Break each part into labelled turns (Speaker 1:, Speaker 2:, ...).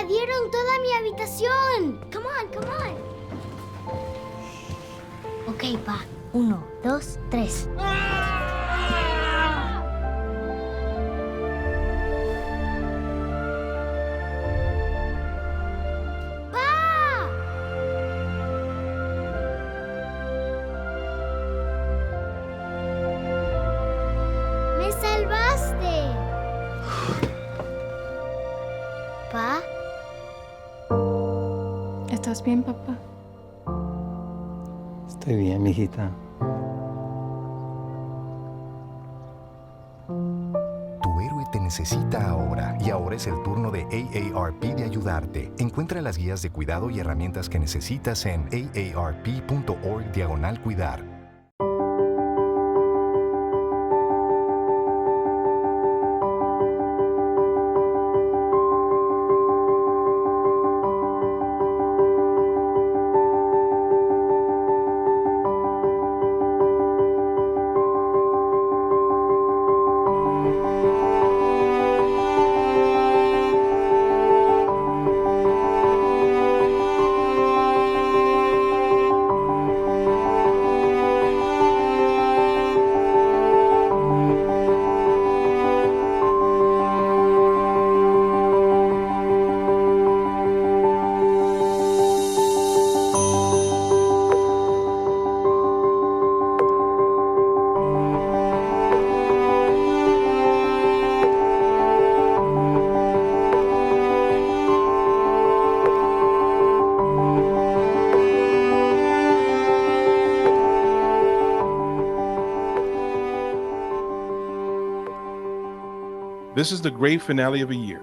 Speaker 1: invadieron toda mi habitación. Come on, come on. Ok, va. 1, 2, 3. ¡Me salvaste! ¿Pa?
Speaker 2: ¿Estás bien, papá?
Speaker 3: Estoy bien, mijita.
Speaker 4: Tu héroe te necesita ahora y ahora es el turno de AARP de ayudarte. Encuentra las guías de cuidado y herramientas que necesitas en aarp.org/cuidar.
Speaker 5: This is the great finale of a year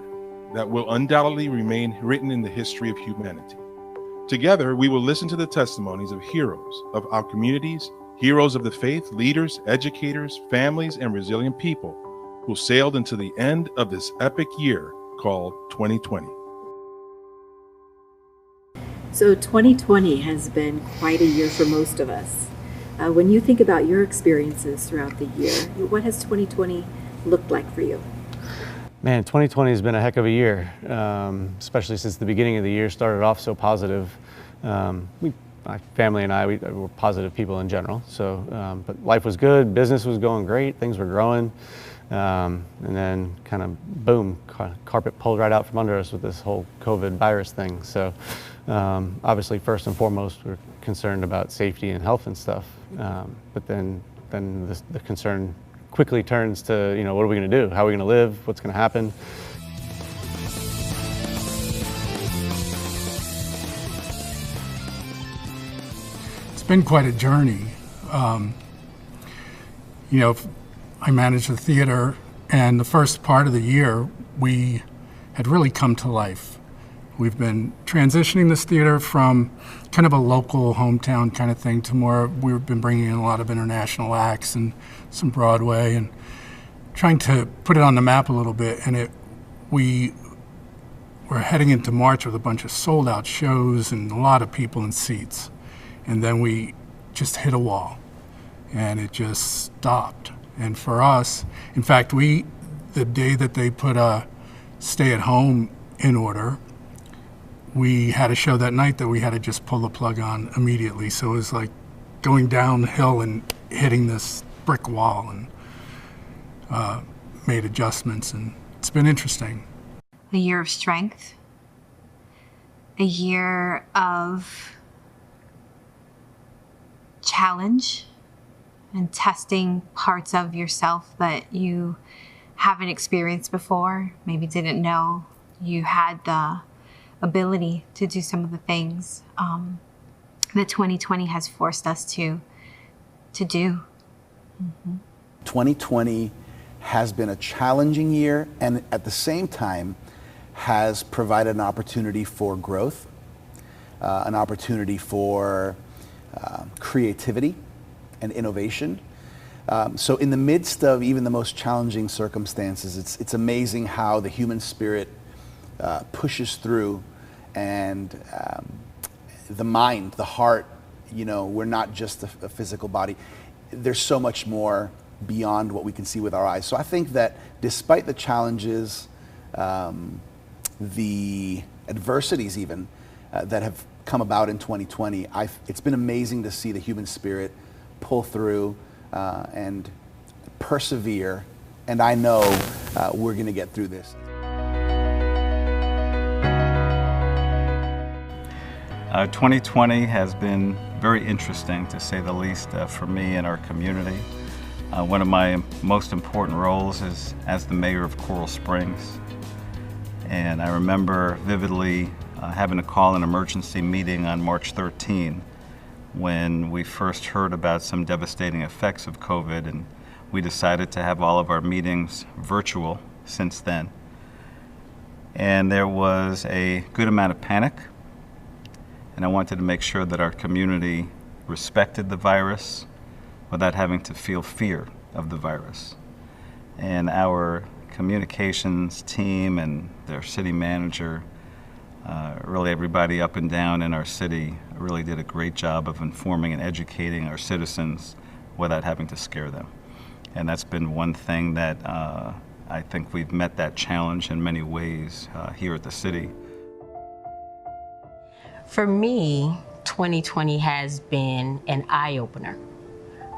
Speaker 5: that will undoubtedly remain written in the history of humanity. Together, we will listen to the testimonies of heroes of our communities, heroes of the faith, leaders, educators, families, and resilient people who sailed into the end of this epic year called 2020.
Speaker 6: So 2020 has been quite a year for most of us. When you think about your experiences throughout the year, what has 2020 looked like for you?
Speaker 7: Man, 2020 has been a heck of a year, especially since the beginning of the year started off so positive. My family and I, we're positive people in general. So, but life was good, business was going great, things were growing, and then kind of boom, carpet pulled right out from under us with this whole COVID virus thing. So, obviously, first and foremost, we're concerned about safety and health and stuff. But then the concern quickly turns to, what are we going to do? How are we going to live? What's going to happen?
Speaker 8: It's been quite a journey. I managed the theater, and the first part of the year, we had really come to life. We've been transitioning this theater from kind of a local hometown kind of thing to more, we've been bringing in a lot of international acts and some Broadway and trying to put it on the map a little bit. And we were heading into March with a bunch of sold out shows and a lot of people in seats. And then we just hit a wall and it just stopped. And for us, in fact, the day that they put a stay at home in order, we had a show that night that we had to just pull the plug on immediately. So it was like going downhill and hitting this brick wall, and made adjustments, and it's been interesting.
Speaker 9: A year of strength, a year of challenge and testing parts of yourself that you haven't experienced before, maybe didn't know you had the ability to do some of the things that 2020 has forced us to do. Mm-hmm.
Speaker 10: 2020 has been a challenging year, and at the same time has provided an opportunity for growth, an opportunity for creativity and innovation. So in the midst of even the most challenging circumstances, it's amazing how the human spirit pushes through, and the mind, the heart, we're not just a physical body. There's so much more beyond what we can see with our eyes. So I think that despite the challenges, the adversities even that have come about in 2020. It's been amazing to see the human spirit pull through and persevere, and I know we're going to get through this.
Speaker 2: 2020 has been very interesting, to say the least, for me and our community. One of my most important roles is as the mayor of Coral Springs. And I remember vividly having to call an emergency meeting on March 13 when we first heard about some devastating effects of COVID, and we decided to have all of our meetings virtual since then. And there was a good amount of panic, and I wanted to make sure that our community respected the virus without having to feel fear of the virus. And our communications team and their city manager, really everybody up and down in our city, really did a great job of informing and educating our citizens without having to scare them. And that's been one thing that I think we've met that challenge in many ways here at the city.
Speaker 3: For me, 2020 has been an eye-opener.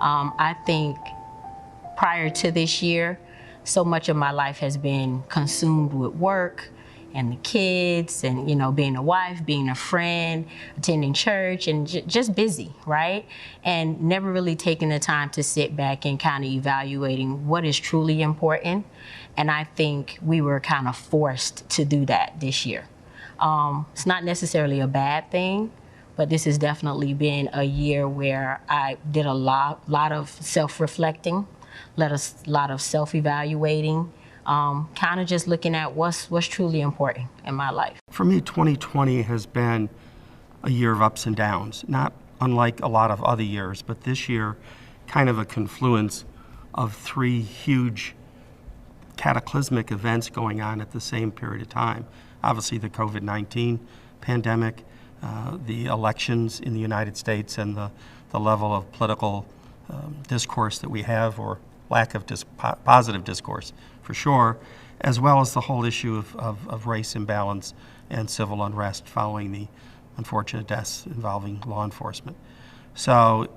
Speaker 3: I think prior to this year, so much of my life has been consumed with work and the kids and, you know, being a wife, being a friend, attending church, and just busy, right? And never really taking the time to sit back and kind of evaluating what is truly important. And I think we were kind of forced to do that this year. It's not necessarily a bad thing, but this has definitely been a year where I did a lot of self-reflecting, a lot of self-evaluating, kind of just looking at what's truly important in my life.
Speaker 11: For me, 2020 has been a year of ups and downs, not unlike a lot of other years, but this year kind of a confluence of three huge cataclysmic events going on at the same period of time. Obviously, the COVID-19 pandemic, the elections in the United States, and the level of political discourse that we have, or lack of positive discourse, for sure, as well as the whole issue of race imbalance and civil unrest following the unfortunate deaths involving law enforcement. So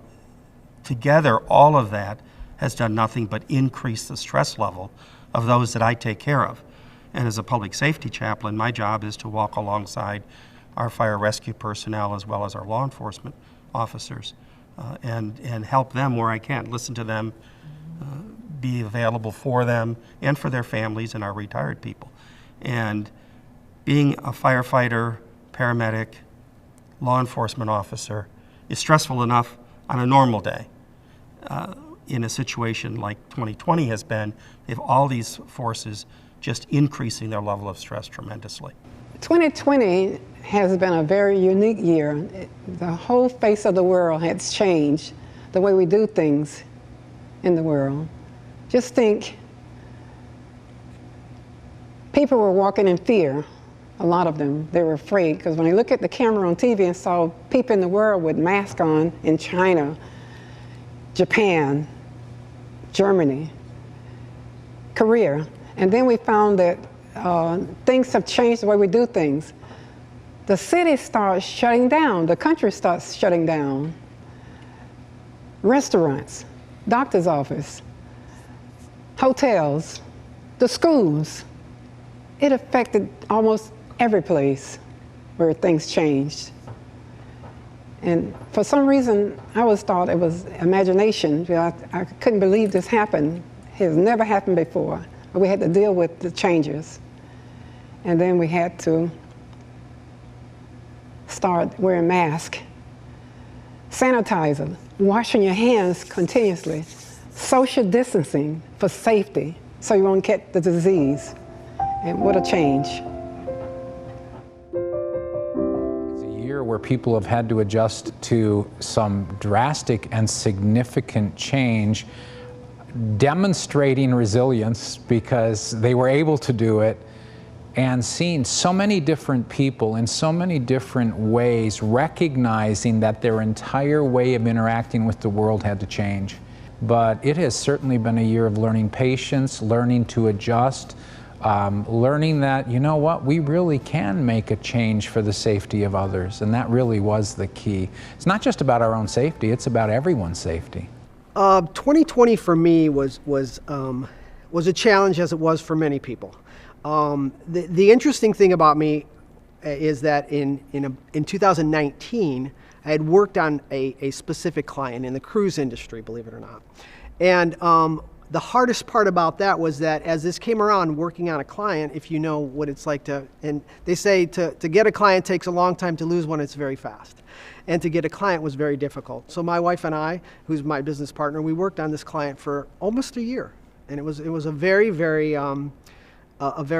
Speaker 11: together, all of that has done nothing but increase the stress level of those that I take care of. And as a public safety chaplain, my job is to walk alongside our fire rescue personnel as well as our law enforcement officers and help them where I can, listen to them, be available for them and for their families and our retired people. And being a firefighter, paramedic, law enforcement officer is stressful enough on a normal day. In a situation like 2020 has been, if all these forces just increasing their level of stress tremendously.
Speaker 12: 2020 has been a very unique year. The whole face of the world has changed, the way we do things in the world. Just think, people were walking in fear, a lot of them. They were afraid, because when you look at the camera on TV and saw people in the world with masks on in China, Japan, Germany, Korea, and then we found that things have changed the way we do things. The city starts shutting down, the country starts shutting down. Restaurants, doctor's office, hotels, the schools. It affected almost every place where things changed. And for some reason, I always thought it was imagination. I couldn't believe this happened. It has never happened before. But we had to deal with the changes. And then we had to start wearing masks, sanitizer, washing your hands continuously, social distancing for safety, so you won't get the disease. And what a change.
Speaker 13: It's a year where people have had to adjust to some drastic and significant change, demonstrating resilience because they were able to do it, and seeing so many different people in so many different ways, recognizing that their entire way of interacting with the world had to change. But it has certainly been a year of learning patience, learning to adjust, learning that, you know what, we really can make a change for the safety of others, and that really was the key. It's not just about our own safety, it's about everyone's safety.
Speaker 14: 2020 for me was a challenge, as it was for many people. The interesting thing about me is that in 2019, I had worked on a specific client in the cruise industry, believe it or not. And the hardest part about that was that as this came around, working on a client, if you know what it's like and they say to get a client takes a long time, to lose one it's very fast. And to get a client was very difficult. So my wife and I, who's my business partner, we worked on this client for almost a year. And it was a very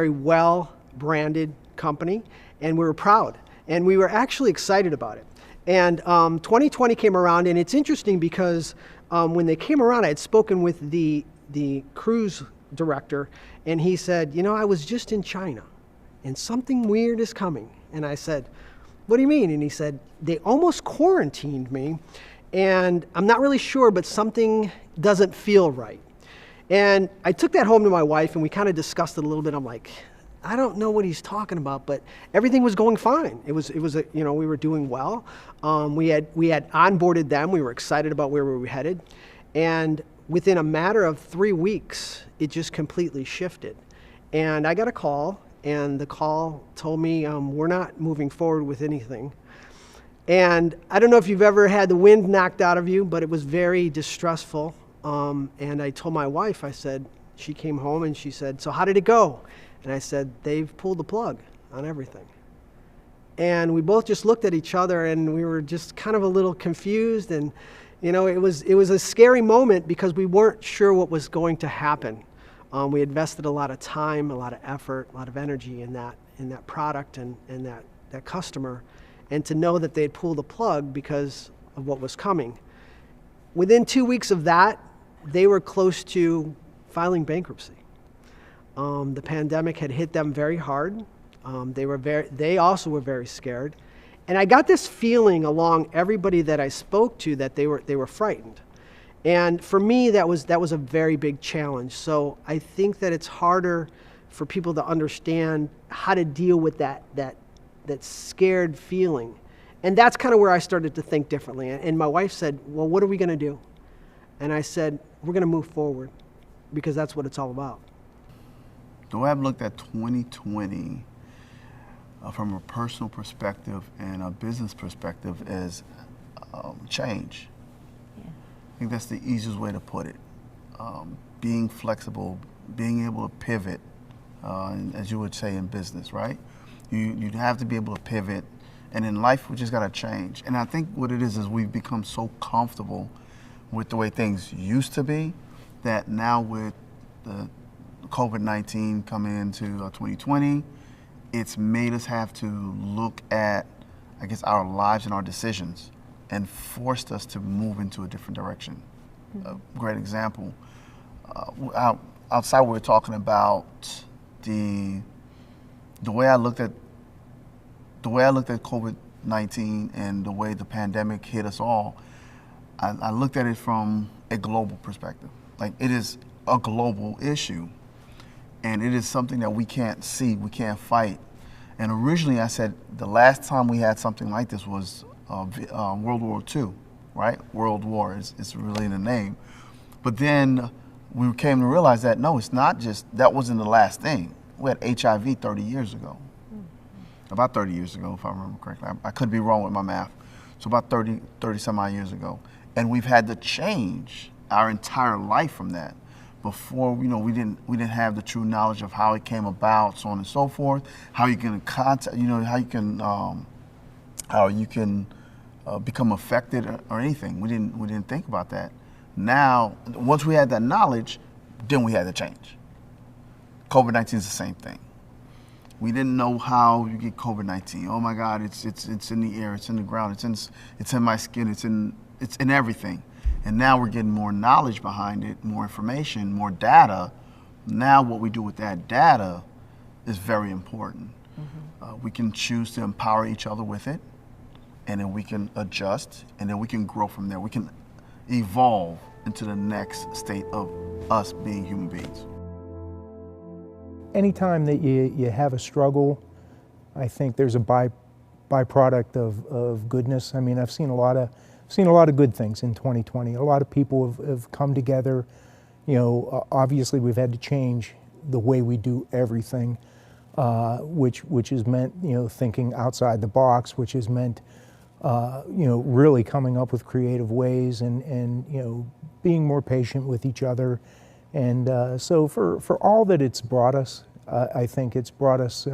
Speaker 14: well branded company, and we were proud. And we were actually excited about it. And 2020 came around, and it's interesting because when they came around, I had spoken with the cruise director, and he said, you know, I was just in China, and something weird is coming. And I said, what do you mean? And he said, they almost quarantined me, and I'm not really sure, but something doesn't feel right. And I took that home to my wife, and we kind of discussed it a little bit. I'm like, I don't know what he's talking about, but everything was going fine. It was we were doing well. We had onboarded them. We were excited about where we were headed, and within a matter of 3 weeks, it just completely shifted. And I got a call, and the call told me we're not moving forward with anything. And I don't know if you've ever had the wind knocked out of you, but it was very distressful. And I told my wife, I said, she came home and she said, so how did it go? And I said, they've pulled the plug on everything. And we both just looked at each other, and we were just kind of a little confused. And you know, it was a scary moment because we weren't sure what was going to happen. We invested a lot of time, a lot of effort, a lot of energy in that product and that customer, and to know that they'd pulled the plug because of what was coming. Within 2 weeks of that, they were close to filing bankruptcy. The pandemic had hit them very hard. They also were very scared. And I got this feeling along everybody that I spoke to that they were frightened. And for me, that was a very big challenge. So I think that it's harder for people to understand how to deal with that scared feeling. And that's kind of where I started to think differently. And my wife said, well, what are we going to do? And I said, we're going to move forward, because that's what it's all about.
Speaker 15: The way I've looked at 2020 from a personal perspective and a business perspective is change. Yeah. I think that's the easiest way to put it. Being flexible, being able to pivot, as you would say in business, right? You'd have to be able to pivot, and in life we just got to change. And I think what it is we've become so comfortable with the way things used to be that now with the COVID-19 coming into 2020, it's made us have to look at, I guess, our lives and our decisions, and forced us to move into a different direction. A great example, outside we were talking about the way I looked at COVID-19 and the way the pandemic hit us all. I looked at it from a global perspective. Like, it is a global issue, and it is something that we can't see, we can't fight. And originally I said the last time we had something like this was World War II, right? World War is really the name. But then we came to realize that no, it's not just, that wasn't the last thing. We had HIV 30 years ago. About 30 years ago, if I remember correctly. I could be wrong with my math. So about 30 some odd years ago. And we've had to change our entire life from that. Before, we didn't have the true knowledge of how it came about, so on and so forth, how you can contact, how you can become affected or anything. We didn't think about that. Now, once we had that knowledge, then we had to change. COVID-19 is the same thing. We didn't know how you get COVID-19. Oh my God, it's in the air, it's in the ground, it's in my skin, it's in everything. And now we're getting more knowledge behind it, more information, more data. Now what we do with that data is very important. Mm-hmm. We can choose to empower each other with it, and then we can adjust, and then we can grow from there. We can evolve into the next state of us being human beings.
Speaker 16: anytime that you have a struggle, I think there's a byproduct of goodness. I mean, I've seen a lot of good things in 2020. A lot of people have come together. You know, obviously we've had to change the way we do everything, which has meant, you know, thinking outside the box, which has meant, you know, really coming up with creative ways and you know, being more patient with each other. And so for all that it's brought us, I think it's brought us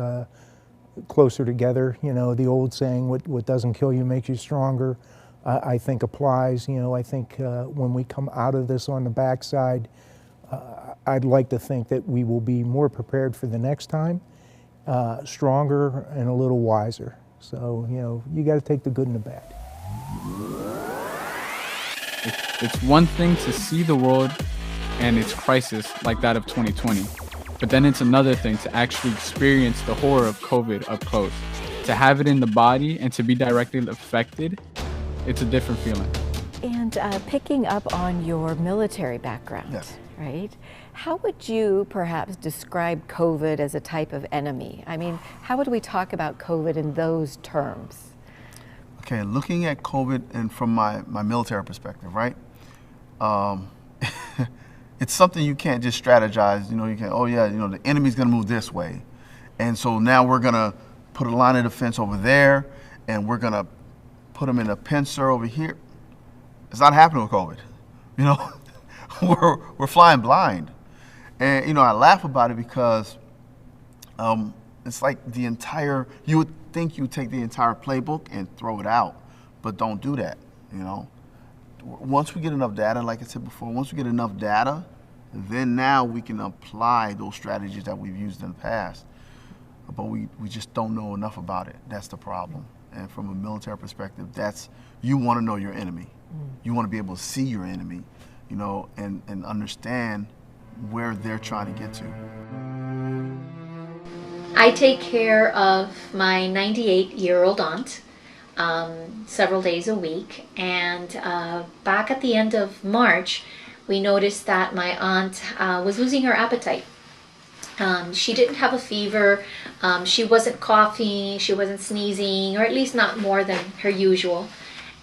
Speaker 16: closer together. You know, the old saying, what doesn't kill you makes you stronger, I think applies. You know, I think when we come out of this on the backside, I'd like to think that we will be more prepared for the next time, stronger and a little wiser. So, you know, you got to take the good and the bad.
Speaker 17: It's one thing to see the world and its crisis like that of 2020, but then it's another thing to actually experience the horror of COVID up close. To have it in the body and to be directly affected, it's a different feeling.
Speaker 18: And picking up on your military background,
Speaker 15: Yes.
Speaker 18: right? How would you perhaps describe COVID as a type of enemy? I mean, how would we talk about COVID in those terms?
Speaker 15: Okay, looking at COVID and from my military perspective, right? It's something you can't just strategize. You know, you can, oh yeah, you know, the enemy's gonna move this way. And so now we're gonna put a line of defense over there and we're gonna put them in a pincer over here. It's not happening with COVID. You know, we're flying blind. And, you know, I laugh about it because it's like you would think you would take the entire playbook and throw it out, but don't do that, you know. Once we get enough data, like I said before, once we get enough data, then now we can apply those strategies that we've used in the past. But we just don't know enough about it. That's the problem. And from a military perspective, you want to know your enemy. You want to be able to see your enemy, you know, and understand where they're trying to get to.
Speaker 19: I take care of my 98-year-old aunt several days a week, and back at the end of March, we noticed that my aunt was losing her appetite. She didn't have a fever, she wasn't coughing, she wasn't sneezing, or at least not more than her usual.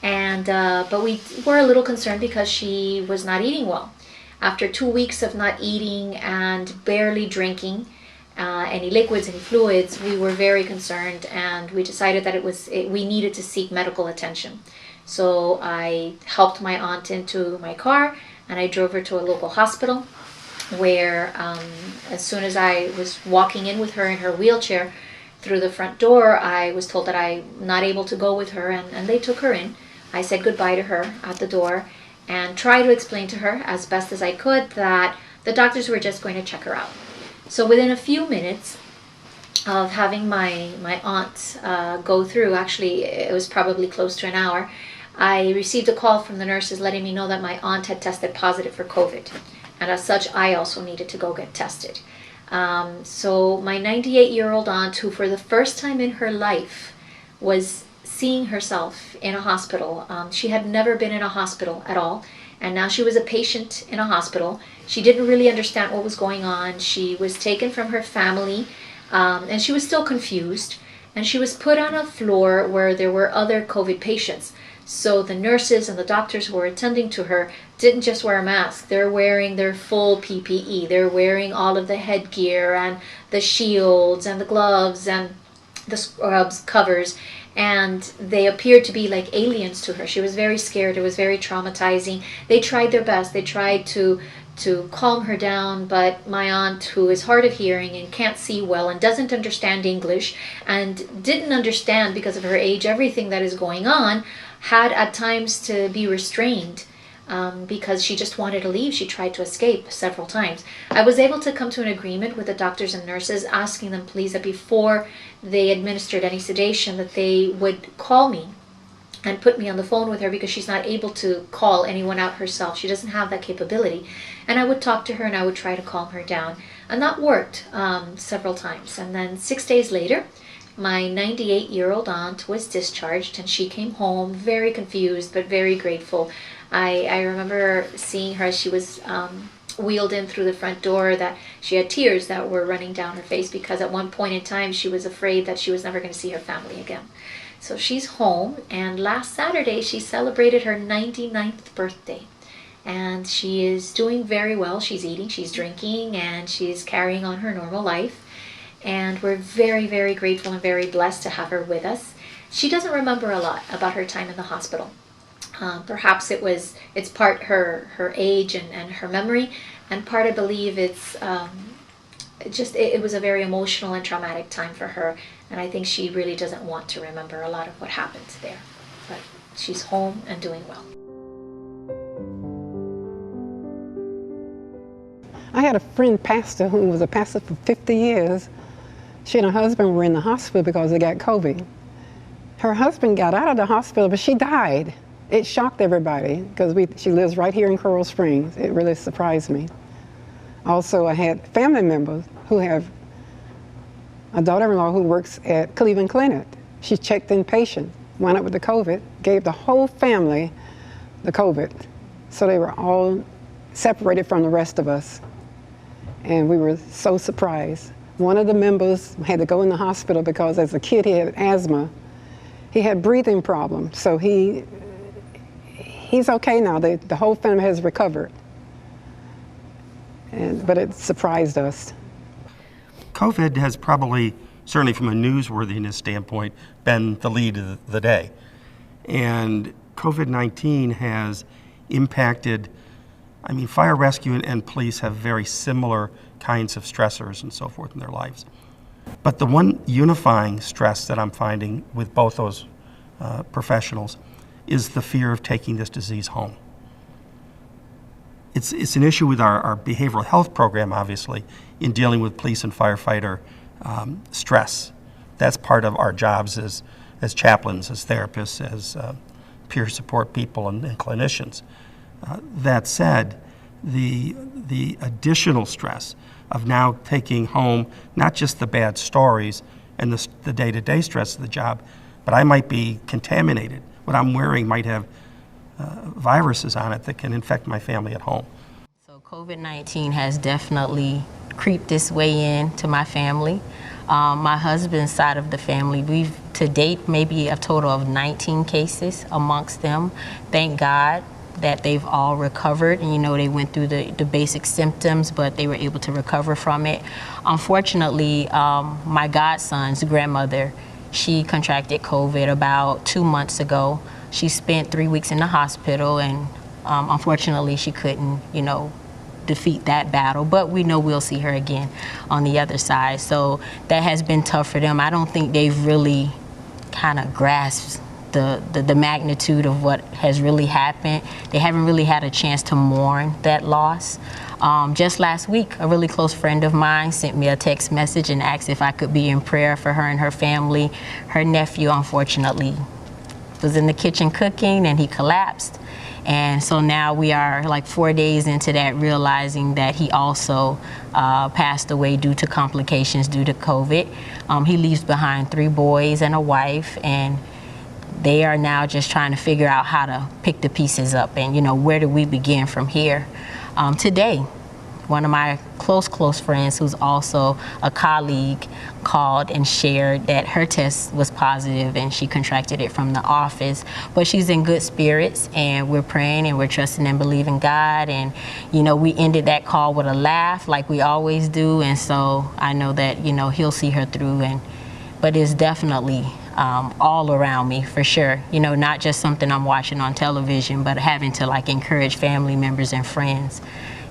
Speaker 19: And but we were a little concerned because she was not eating well. After 2 weeks of not eating and barely drinking any liquids and fluids, we were very concerned, and we decided that we needed to seek medical attention. So I helped my aunt into my car and I drove her to a local hospital, where as soon as I was walking in with her in her wheelchair through the front door, I was told that I'm not able to go with her, and they took her in. I said goodbye to her at the door and tried to explain to her as best as I could that the doctors were just going to check her out. So within a few minutes of having my aunt go through, actually it was probably close to an hour, I received a call from the nurses letting me know that my aunt had tested positive for COVID. And as such, I also needed to go get tested. So my 98-year-old aunt, who for the first time in her life was seeing herself in a hospital, she had never been in a hospital at all, and now she was a patient in a hospital. She didn't really understand what was going on. She was taken from her family, and she was still confused, and she was put on a floor where there were other COVID patients. So the nurses and the doctors who were attending to her didn't just wear a mask. They're wearing their full PPE. They're wearing all of the headgear and the shields and the gloves and the scrubs, covers, and they appeared to be like aliens to her. She was very scared. It was very traumatizing. They tried their best. They tried to calm her down, but my aunt, who is hard of hearing and can't see well and doesn't understand English and didn't understand because of her age everything that is going on, had at times to be restrained because she just wanted to leave. She tried to escape several times. I was able to come to an agreement with the doctors and nurses, asking them please that before they administered any sedation that they would call me and put me on the phone with her, because she's not able to call anyone out herself. She doesn't have that capability. And I would talk to her and I would try to calm her down. And that worked several times. And then 6 days later, my 98-year-old aunt was discharged, and she came home very confused but very grateful. I remember seeing her as she was wheeled in through the front door that she had tears that were running down her face because at one point in time she was afraid that she was never going to see her family again. So she's home, and last Saturday she celebrated her 99th birthday. And she is doing very well. She's eating, she's drinking, and she's carrying on her normal life. And we're very, very grateful and very blessed to have her with us. She doesn't remember a lot about her time in the hospital. Perhaps it's part her age and her memory, and part I believe it's it was a very emotional and traumatic time for her, and I think she really doesn't want to remember a lot of what happened there. But she's home and doing well.
Speaker 12: I had a friend pastor who was a pastor for 50 years. She and her husband were in the hospital because they got COVID. Her husband got out of the hospital, but she died. It shocked everybody because she lives right here in Coral Springs. It really surprised me. Also, I had family members who have a daughter-in-law who works at Cleveland Clinic. She checked in patients, wound up with the COVID, gave the whole family the COVID. So they were all separated from the rest of us. And we were so surprised. One of the members had to go in the hospital because as a kid he had asthma. He had breathing problems, so he's okay now. The whole family has recovered. But it surprised us.
Speaker 11: COVID has probably, certainly from a newsworthiness standpoint, been the lead of the day. And COVID-19 has impacted, fire rescue and police have very similar kinds of stressors and so forth in their lives. But the one unifying stress that I'm finding with both those professionals is the fear of taking this disease home. It's an issue with our behavioral health program, obviously, in dealing with police and firefighter stress. That's part of our jobs as chaplains, as therapists, as peer support people and clinicians. That said, the additional stress of now taking home not just the bad stories and the day-to-day stress of the job, but I might be contaminated. What I'm wearing might have viruses on it that can infect my family at home.
Speaker 3: So COVID-19 has definitely creeped its way into my family. My husband's side of the family, we've to date maybe a total of 19 cases amongst them. Thank God that they've all recovered, and they went through the basic symptoms, but they were able to recover from it. Unfortunately, my godson's grandmother, she contracted COVID about 2 months ago. She spent 3 weeks in the hospital, and unfortunately she couldn't, defeat that battle, but we know we'll see her again on the other side. So that has been tough for them. I don't think they've really kind of grasped the magnitude of what has really happened. They haven't really had a chance to mourn that loss. Just last week, a really close friend of mine sent me a text message and asked if I could be in prayer for her and her family. Her nephew, unfortunately, was in the kitchen cooking and he collapsed. And so now we are like 4 days into that, realizing that he also passed away due to complications due to COVID. He leaves behind 3 boys and a wife, and they are now just trying to figure out how to pick the pieces up and, where do we begin from here? Today, one of my close friends who's also a colleague called and shared that her test was positive and she contracted it from the office, but she's in good spirits and we're praying and we're trusting and believing God, and we ended that call with a laugh like we always do, and so I know that he'll see her through, but it's definitely all around me for sure, not just something I'm watching on television, but having to encourage family members and friends.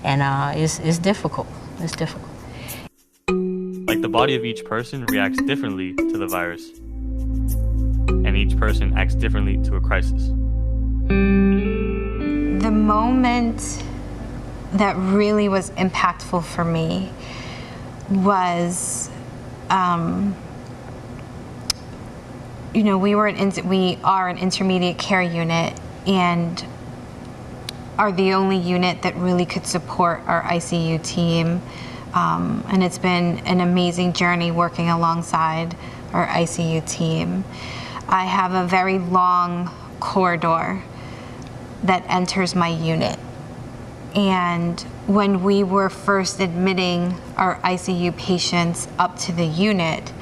Speaker 3: And it's difficult. It's difficult.
Speaker 20: The body of each person reacts differently to the virus, and each person acts differently to a crisis.
Speaker 9: The moment that really was impactful for me was, we are an intermediate care unit, and are the only unit that really could support our ICU team. And it's been an amazing journey working alongside our ICU team. I have a very long corridor that enters my unit. And when we were first admitting our ICU patients up to the unit,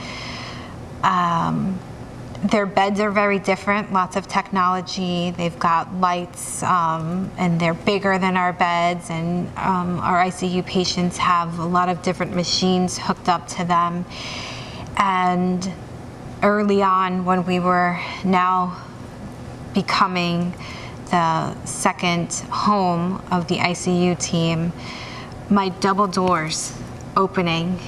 Speaker 9: their beds are very different, lots of technology. They've got lights, and they're bigger than our beds, and our ICU patients have a lot of different machines hooked up to them. And early on, when we were now becoming the second home of the ICU team, my double doors opening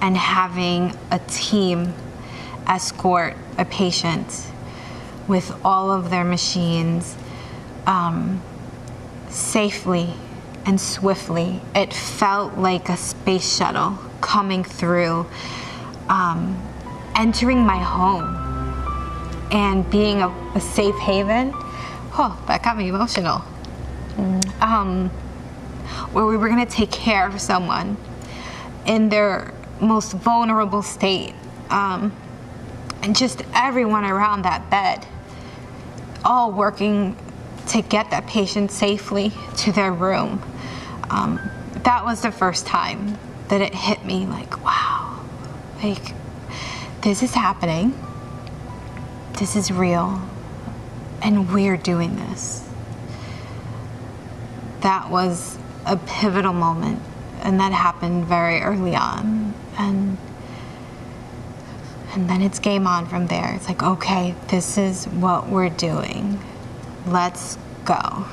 Speaker 9: and having a team escort a patient with all of their machines safely and swiftly. It felt like a space shuttle coming through, entering my home and being a safe haven. Oh, that got me emotional. Where we were gonna take care of someone in their most vulnerable state. And just everyone around that bed, all working to get that patient safely to their room. That was the first time that it hit me, like, wow, like, this is happening, this is real, and we're doing this. That was a pivotal moment, and that happened very early on. And then it's game on from there. It's like, okay, this is what we're doing. Let's go.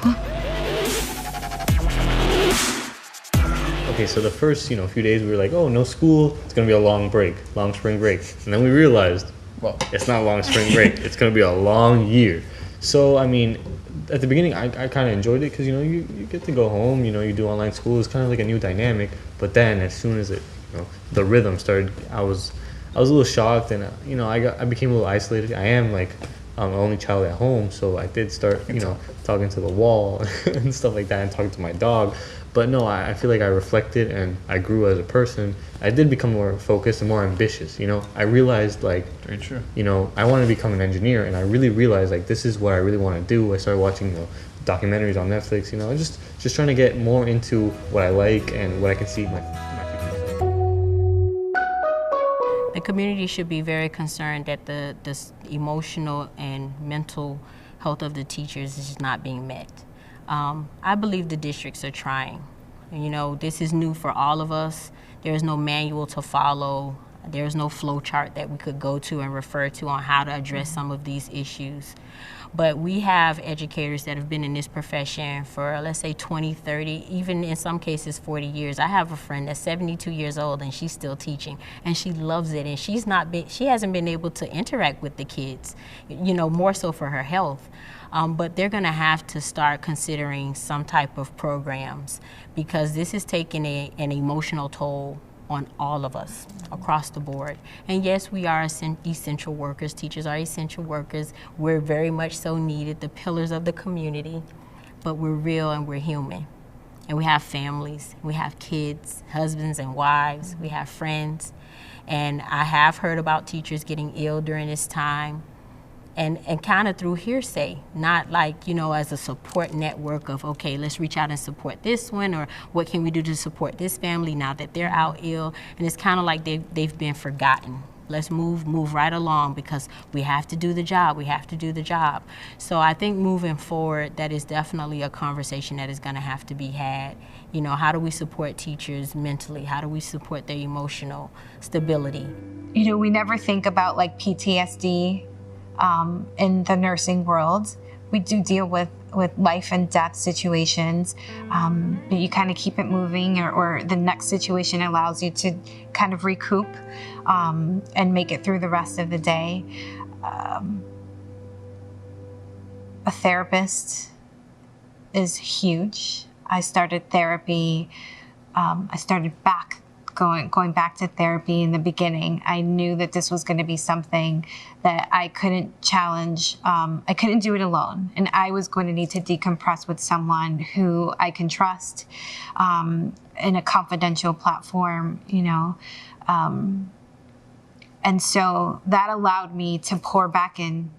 Speaker 20: Okay, so the first, few days we were like, oh, no school, it's gonna be a long break, long spring break. And then we realized, well, it's not a long spring break, it's gonna be a long year. So, I mean, at the beginning, I kind of enjoyed it because, you get to go home, you do online school, it's kind of like a new dynamic. But then as soon as it, the rhythm started, I was a little shocked, and I became a little isolated. I am like the only child at home, so I did start talking to the wall and stuff like that, and talking to my dog. But no, I feel like I reflected and I grew as a person. I did become more focused and more ambitious. I realized like, very true. I wanted to become an engineer, and I really realized like this is what I really want to do. I started watching documentaries on Netflix. Just trying to get more into what I like and what I can see my
Speaker 3: The community should be very concerned that the emotional and mental health of the teachers is not being met. I believe the districts are trying. This is new for all of us. There is no manual to follow. There is no flow chart that we could go to and refer to on how to address some of these issues. But we have educators that have been in this profession for, let's say, 20, 30, even in some cases 40 years. I have a friend that's 72 years old, and she's still teaching, and she loves it, and she hasn't been able to interact with the kids, more so for her health. But they're going to have to start considering some type of programs, because this is taking an emotional toll on all of us across the board. And yes, we are essential workers. Teachers are essential workers. We're very much so needed, the pillars of the community, but we're real and we're human. And we have families, we have kids, husbands and wives, we have friends. And I have heard about teachers getting ill during this time. And kind of through hearsay, not like, as a support network of, okay, let's reach out and support this one, or what can we do to support this family now that they're out ill. And it's kind of like they've been forgotten. Let's move right along, because we have to do the job. We have to do the job. So I think moving forward, that is definitely a conversation that is going to have to be had. How do we support teachers mentally? How do we support their emotional stability?
Speaker 9: We never think about like PTSD in the nursing world. We do deal with life and death situations, but you kind of keep it moving, or the next situation allows you to kind of recoup and make it through the rest of the day. A therapist is huge. I started therapy, going back to therapy in the beginning. I knew that this was going to be something that I couldn't challenge. I couldn't do it alone. And I was going to need to decompress with someone who I can trust in a confidential platform, and so that allowed me to pour back in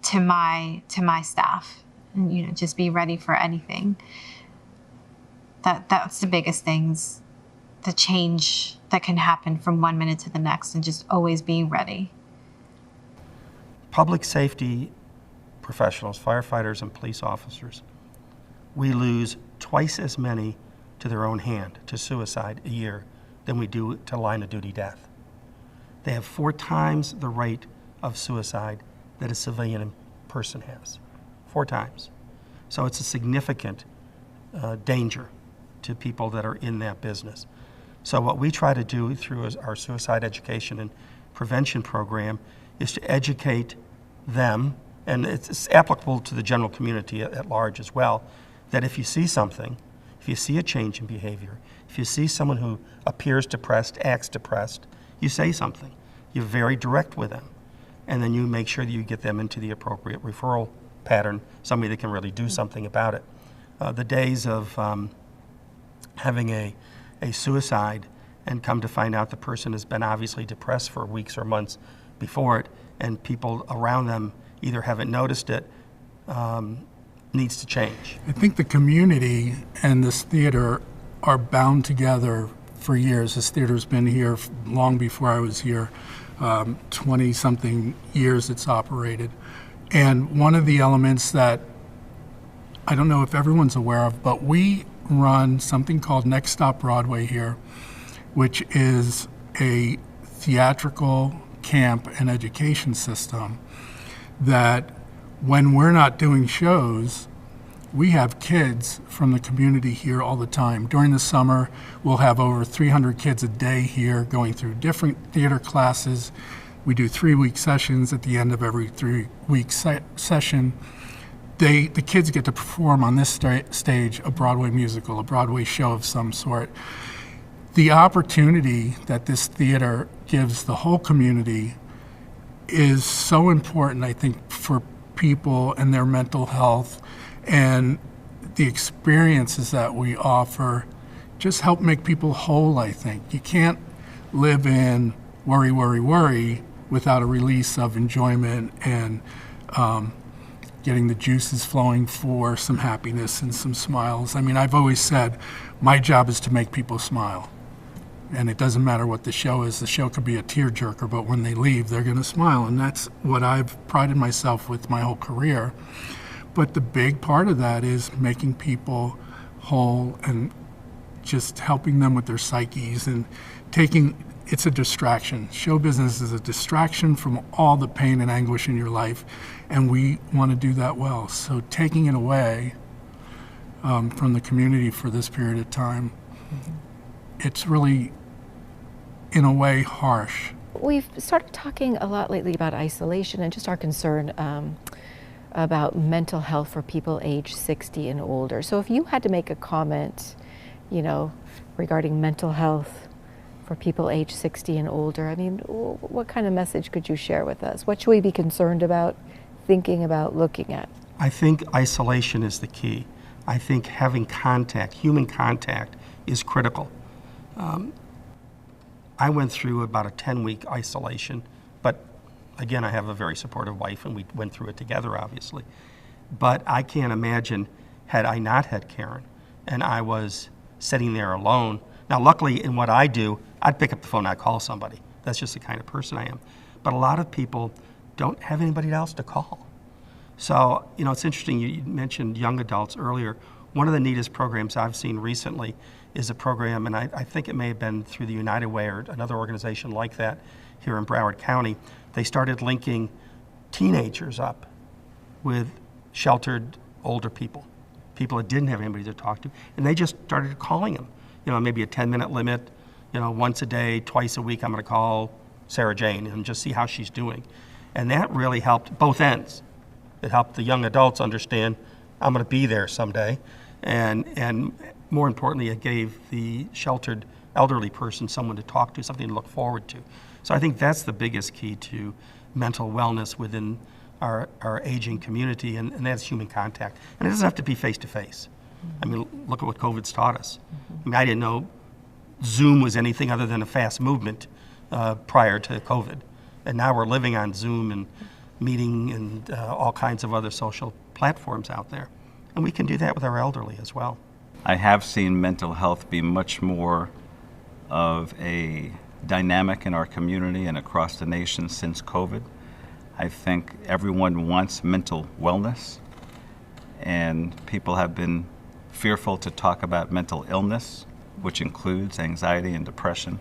Speaker 9: to my staff and, just be ready for anything. That's the biggest things, the change that can happen from one minute to the next, and just always being ready.
Speaker 11: Public safety professionals, firefighters and police officers, we lose twice as many to their own hand, to suicide a year, than we do to line of duty death. They have 4 times the rate of suicide that a civilian person has. 4 times. So it's a significant danger to people that are in that business. So what we try to do through our suicide education and prevention program is to educate them, and it's applicable to the general community at large as well, that if you see something, if you see a change in behavior, if you see someone who appears depressed, acts depressed, you say something. You're very direct with them. And then you make sure that you get them into the appropriate referral pattern, somebody that can really do something about it. The days of having a suicide and come to find out the person has been obviously depressed for weeks or months before it, and people around them either haven't noticed it, needs to change.
Speaker 8: I think the community and this theater are bound together for years. This theater's been here long before I was here, 20-something years it's operated. And one of the elements that I don't know if everyone's aware of, but we run something called Next Stop Broadway here, which is a theatrical camp and education system that when we're not doing shows, we have kids from the community here all the time. During the summer, we'll have over 300 kids a day here going through different theater classes. We do 3-week sessions. At the end of every 3-week session, the kids get to perform on this stage a Broadway musical, a Broadway show of some sort. The opportunity that this theater gives the whole community is so important, I think, for people and their mental health, and the experiences that we offer just help make people whole, I think. You can't live in worry, worry, worry without a release of enjoyment and getting the juices flowing for some happiness and some smiles. I mean, I've always said my job is to make people smile. And it doesn't matter what the show is. The show could be a tearjerker, but when they leave, they're going to smile. And that's what I've prided myself with my whole career. But the big part of that is making people whole and just helping them with their psyches and it's a distraction. Show business is a distraction from all the pain and anguish in your life, and we want to do that well. So taking it away from the community for this period of time, it's really, in a way, harsh.
Speaker 18: We've started talking a lot lately about isolation and just our concern about mental health for people age 60 and older. So if you had to make a comment, regarding mental health for people age 60 and older, I mean, what kind of message could you share with us? What should we be concerned about, thinking about, looking at?
Speaker 11: I think isolation is the key. I think having contact, human contact, is critical. I went through about a 10-week isolation, but again, I have a very supportive wife, and we went through it together, obviously. But I can't imagine, had I not had Karen, and I was sitting there alone. Now, luckily, in what I do, I'd pick up the phone and I'd call somebody. That's just the kind of person I am. But a lot of people don't have anybody else to call. So, it's interesting, you mentioned young adults earlier. One of the neatest programs I've seen recently is a program, and I think it may have been through the United Way or another organization like that here in Broward County. They started linking teenagers up with sheltered older people that didn't have anybody to talk to, and they just started calling them. Maybe a 10-minute limit, once a day, twice a week, I'm going to call Sarah Jane and just see how she's doing. And that really helped both ends. It helped the young adults understand, I'm going to be there someday, and more importantly, it gave the sheltered elderly person someone to talk to, something to look forward to. So I think that's the biggest key to mental wellness within our aging community, and that's human contact. And it doesn't have to be face-to-face. I mean, look at what COVID's taught us. I mean, I didn't know Zoom was anything other than a fast movement prior to COVID. And now we're living on Zoom and meeting and all kinds of other social platforms out there. And we can do that with our elderly as well.
Speaker 2: I have seen mental health be much more of a dynamic in our community and across the nation since COVID. I think everyone wants mental wellness, and people have been fearful to talk about mental illness, which includes anxiety and depression.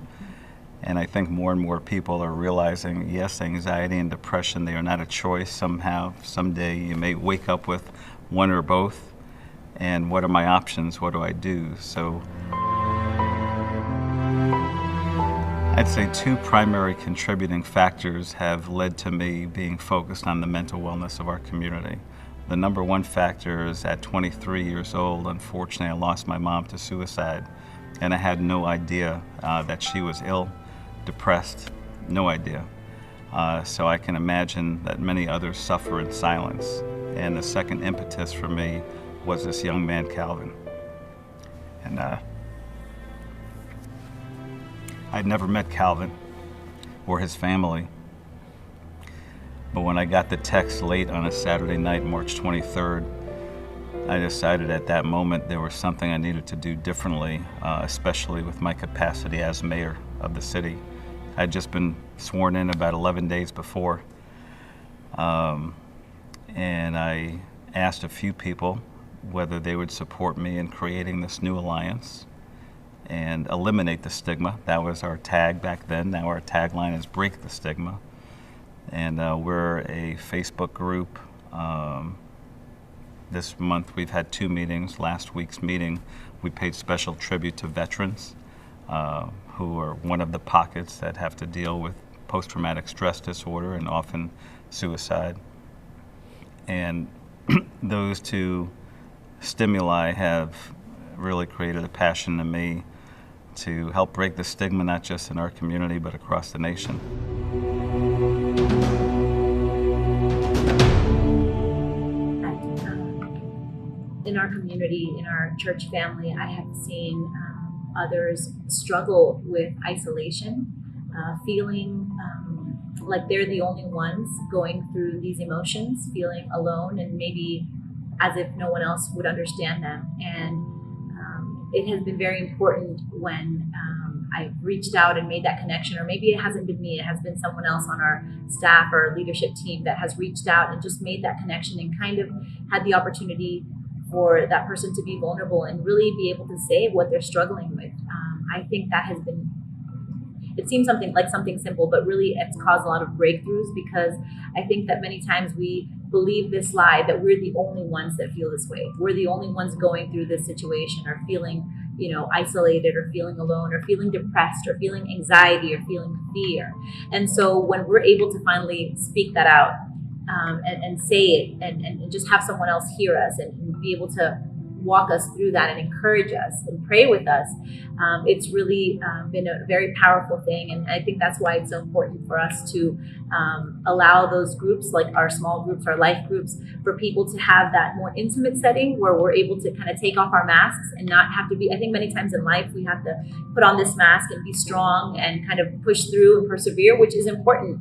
Speaker 2: And I think more and more people are realizing, yes, anxiety and depression, they are not a choice. Someday you may wake up with one or both. And what are my options? What do I do? So I'd say two primary contributing factors have led to me being focused on the mental wellness of our community. The number one factor is at 23 years old, unfortunately, I lost my mom to suicide, and I had no idea that she was ill, depressed, no idea. So I can imagine that many others suffer in silence. And the second impetus for me was this young man, Calvin. And I'd never met Calvin or his family. But when I got the text late on a Saturday night, March 23rd, I decided at that moment there was something I needed to do differently, especially with my capacity as mayor of the city. I'd just been sworn in about 11 days before, and I asked a few people whether they would support me in creating this new alliance and eliminate the stigma. That was our tag back then. Now our tagline is Break the Stigma. And we're a Facebook group. This month we've had 2 meetings. Last week's meeting, we paid special tribute to veterans who are one of the pockets that have to deal with post-traumatic stress disorder and often suicide. And those two stimuli have really created a passion in me to help break the stigma, not just in our community, but across the nation.
Speaker 21: In our community, in our church family, I have seen others struggle with isolation, feeling like they're the only ones going through these emotions, feeling alone and maybe as if no one else would understand them. And it has been very important when I've reached out and made that connection, or maybe it hasn't been me, it has been someone else on our staff or leadership team that has reached out and just made that connection and kind of had the opportunity for that person to be vulnerable and really be able to say what they're struggling with. I think that has been, it seems something simple, but really it's caused a lot of breakthroughs, because I think that many times we believe this lie that we're the only ones that feel this way. We're the only ones going through this situation, or feeling, isolated, or feeling alone, or feeling depressed, or feeling anxiety, or feeling fear. And so when we're able to finally speak that out, and say it, and just have someone else hear us and be able to walk us through that and encourage us and pray with us, it's really been a very powerful thing. And I think that's why it's so important for us to allow those groups, like our small groups, our life groups, for people to have that more intimate setting where we're able to kind of take off our masks and not have to be, I think many times in life we have to put on this mask and be strong and kind of push through and persevere, which is important.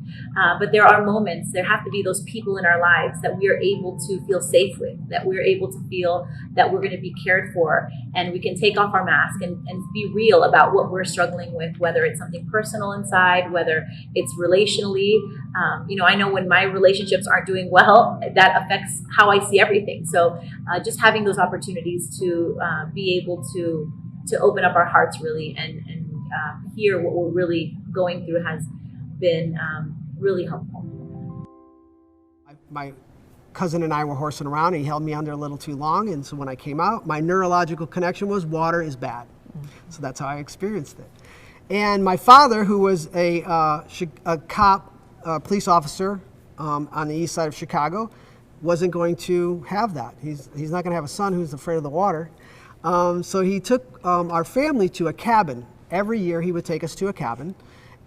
Speaker 21: But there are moments, there have to be those people in our lives that we are able to feel safe with, that we're able to feel that we're going to be cared for, and we can take off our mask and be real about what we're struggling with, whether it's something personal inside, whether it's relationally. I know when my relationships aren't doing well, that affects how I see everything. So just having those opportunities to be able to open up our hearts really and hear what we're really going through has been really helpful.
Speaker 14: My cousin and I were horsing around, and he held me under a little too long, and so when I came out, my neurological connection was water is bad. So that's how I experienced it. And my father, who was a cop, police officer on the east side of Chicago, wasn't going to have that. He's not going to have a son who's afraid of the water. So he took our family to a cabin. Every year he would take us to a cabin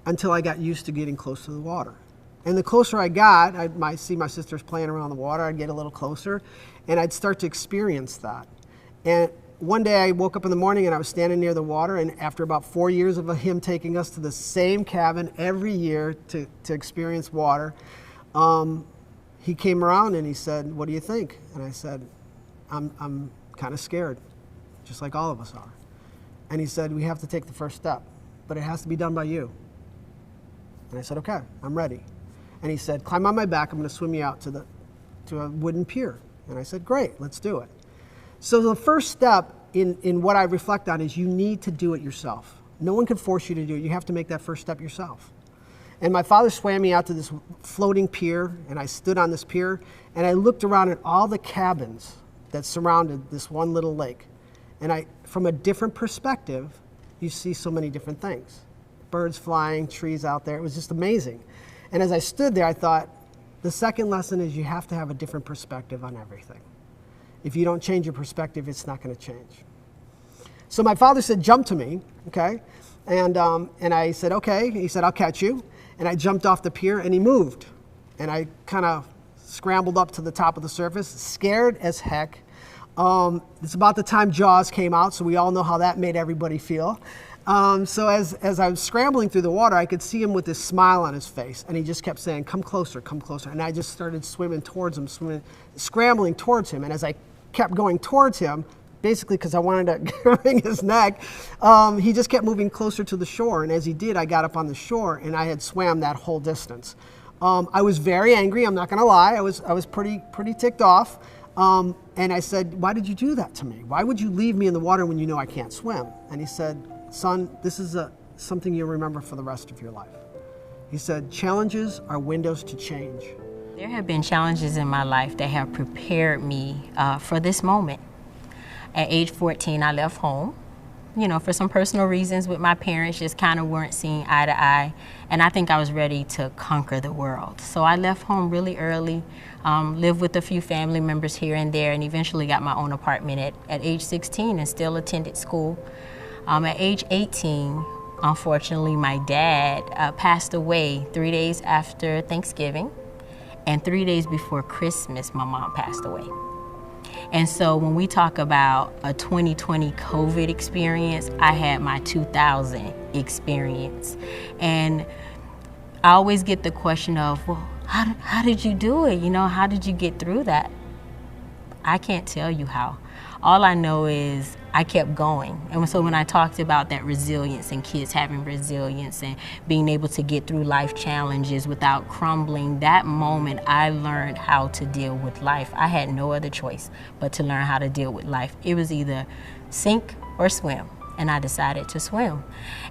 Speaker 14: until I got used to getting close to the water. And the closer I got, I might see my sisters playing around the water, I'd get a little closer, and I'd start to experience that. And one day I woke up in the morning and I was standing near the water, and after about 4 years of him taking us to the same cabin every year to experience water, he came around and he said, "What do you think?" And I said, I'm kind of scared. just like all of us are. And he said, we have to take the first step, but it has to be done by you. And I said, okay, I'm ready. And he said, climb on my back, I'm gonna swim you out to a wooden pier. And I said, great, let's do it. So the first step in what I reflect on is you need to do it yourself. No one can force you to do it. You have to make that first step yourself. And my father swam me out to this floating pier, and I stood on this pier, and I looked around at all the cabins that surrounded this one little lake. And from a different perspective, you see so many different things. Birds flying, trees out there. It was just amazing. And as I stood there, I thought, the second lesson is you have to have a different perspective on everything. If you don't change your perspective, it's not going to change. So my father said, jump to me, okay? And I said, okay. He said, I'll catch you. And I jumped off the pier, and he moved. And I kind of scrambled up to the top of the surface, scared as heck. It's about the time Jaws came out, so we all know how that made everybody feel. So as I was scrambling through the water, I could see him with this smile on his face, and he just kept saying, come closer, come closer. And I just started swimming towards him, scrambling towards him. And as I kept going towards him, basically because I wanted to wring his neck, he just kept moving closer to the shore. And as he did, I got up on the shore, and I had swam that whole distance. I was very angry, I'm not gonna lie. I was pretty ticked off. And I said, why did you do that to me? Why would you leave me in the water when you know I can't swim? And he said, son, this is something you'll remember for the rest of your life. He said, challenges are windows to change.
Speaker 3: There have been challenges in my life that have prepared me for this moment. At age 14, I left home, for some personal reasons with my parents, just kind of weren't seeing eye to eye. And I think I was ready to conquer the world. So I left home really early, lived with a few family members here and there, and eventually got my own apartment at age 16 and still attended school. At age 18, unfortunately, my dad passed away 3 days after Thanksgiving, and 3 days before Christmas, my mom passed away. And so when we talk about a 2020 COVID experience, I had my 2000 experience. And I always get the question of, well, how did you do it? How did you get through that? I can't tell you how. All I know is I kept going. And so when I talked about that resilience and kids having resilience and being able to get through life challenges without crumbling, that moment I learned how to deal with life. I had no other choice but to learn how to deal with life. It was either sink or swim, and I decided to swim.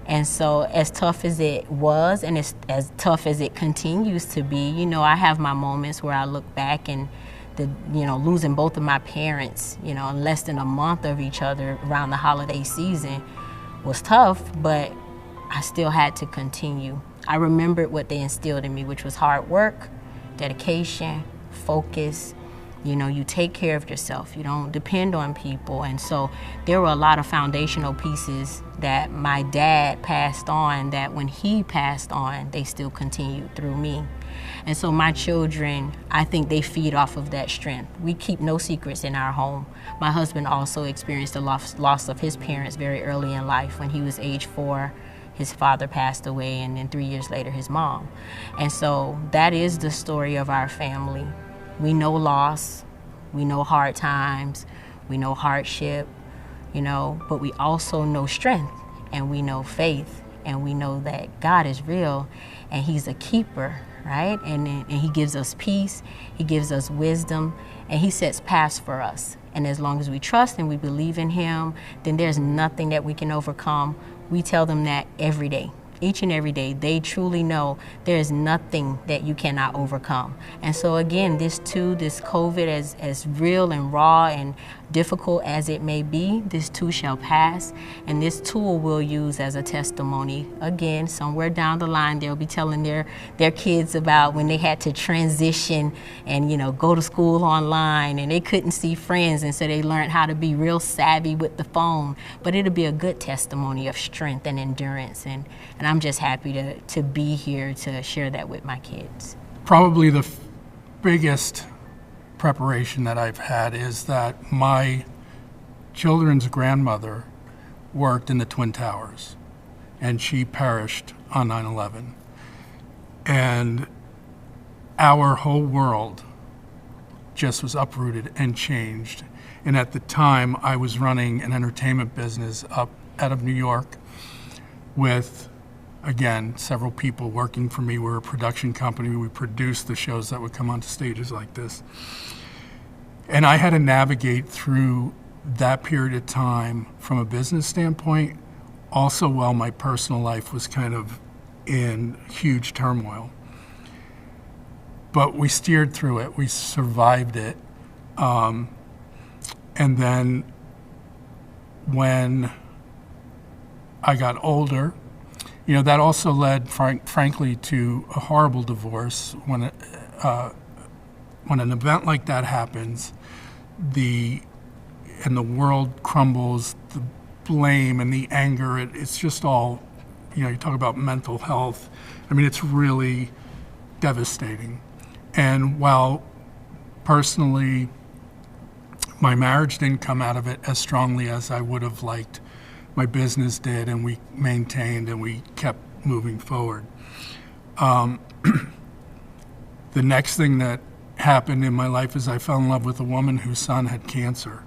Speaker 3: And so as tough as it was, and as tough as it continues to be, I have my moments where I look back and losing both of my parents, in less than a month of each other around the holiday season was tough, but I still had to continue. I remembered what they instilled in me, which was hard work, dedication, focus. You take care of yourself. You don't depend on people. And so there were a lot of foundational pieces that my dad passed on that when he passed on, they still continued through me. And so my children, I think they feed off of that strength. We keep no secrets in our home. My husband also experienced the loss of his parents very early in life. When he was age 4, his father passed away, and then 3 years later, his mom. And so that is the story of our family. We know loss, we know hard times, we know hardship, but we also know strength, and we know faith, and we know that God is real, and He's a keeper, right? And He gives us peace, He gives us wisdom, and He sets paths for us. And as long as we trust and we believe in Him, then there's nothing that we can overcome. We tell them that every day. Each and every day, they truly know there is nothing that you cannot overcome. And so again, this COVID, as real and raw and difficult as it may be, this too shall pass. And this tool we'll use as a testimony. Again, somewhere down the line, they'll be telling their kids about when they had to transition and go to school online and they couldn't see friends, and so they learned how to be real savvy with the phone. But it'll be a good testimony of strength and endurance. And I'm just happy to be here to share that with my kids.
Speaker 8: Probably the biggest preparation that I've had is that my children's grandmother worked in the Twin Towers, and she perished on 9/11. And our whole world just was uprooted and changed. And at the time, I was running an entertainment business up out of New York with, again, several people working for me. We're a production company. We produced the shows that would come onto stages like this. And I had to navigate through that period of time from a business standpoint, also while my personal life was kind of in huge turmoil. But we steered through it. We survived it. And then when I got older, you know, that also led, frankly, to a horrible divorce. When an event like that happens, and the world crumbles, the blame and the anger, it's just all, you know, you talk about mental health. I mean, it's really devastating. And while personally, my marriage didn't come out of it as strongly as I would have liked, my business did, and we maintained and we kept moving forward. The next thing that happened in my life is I fell in love with a woman whose son had cancer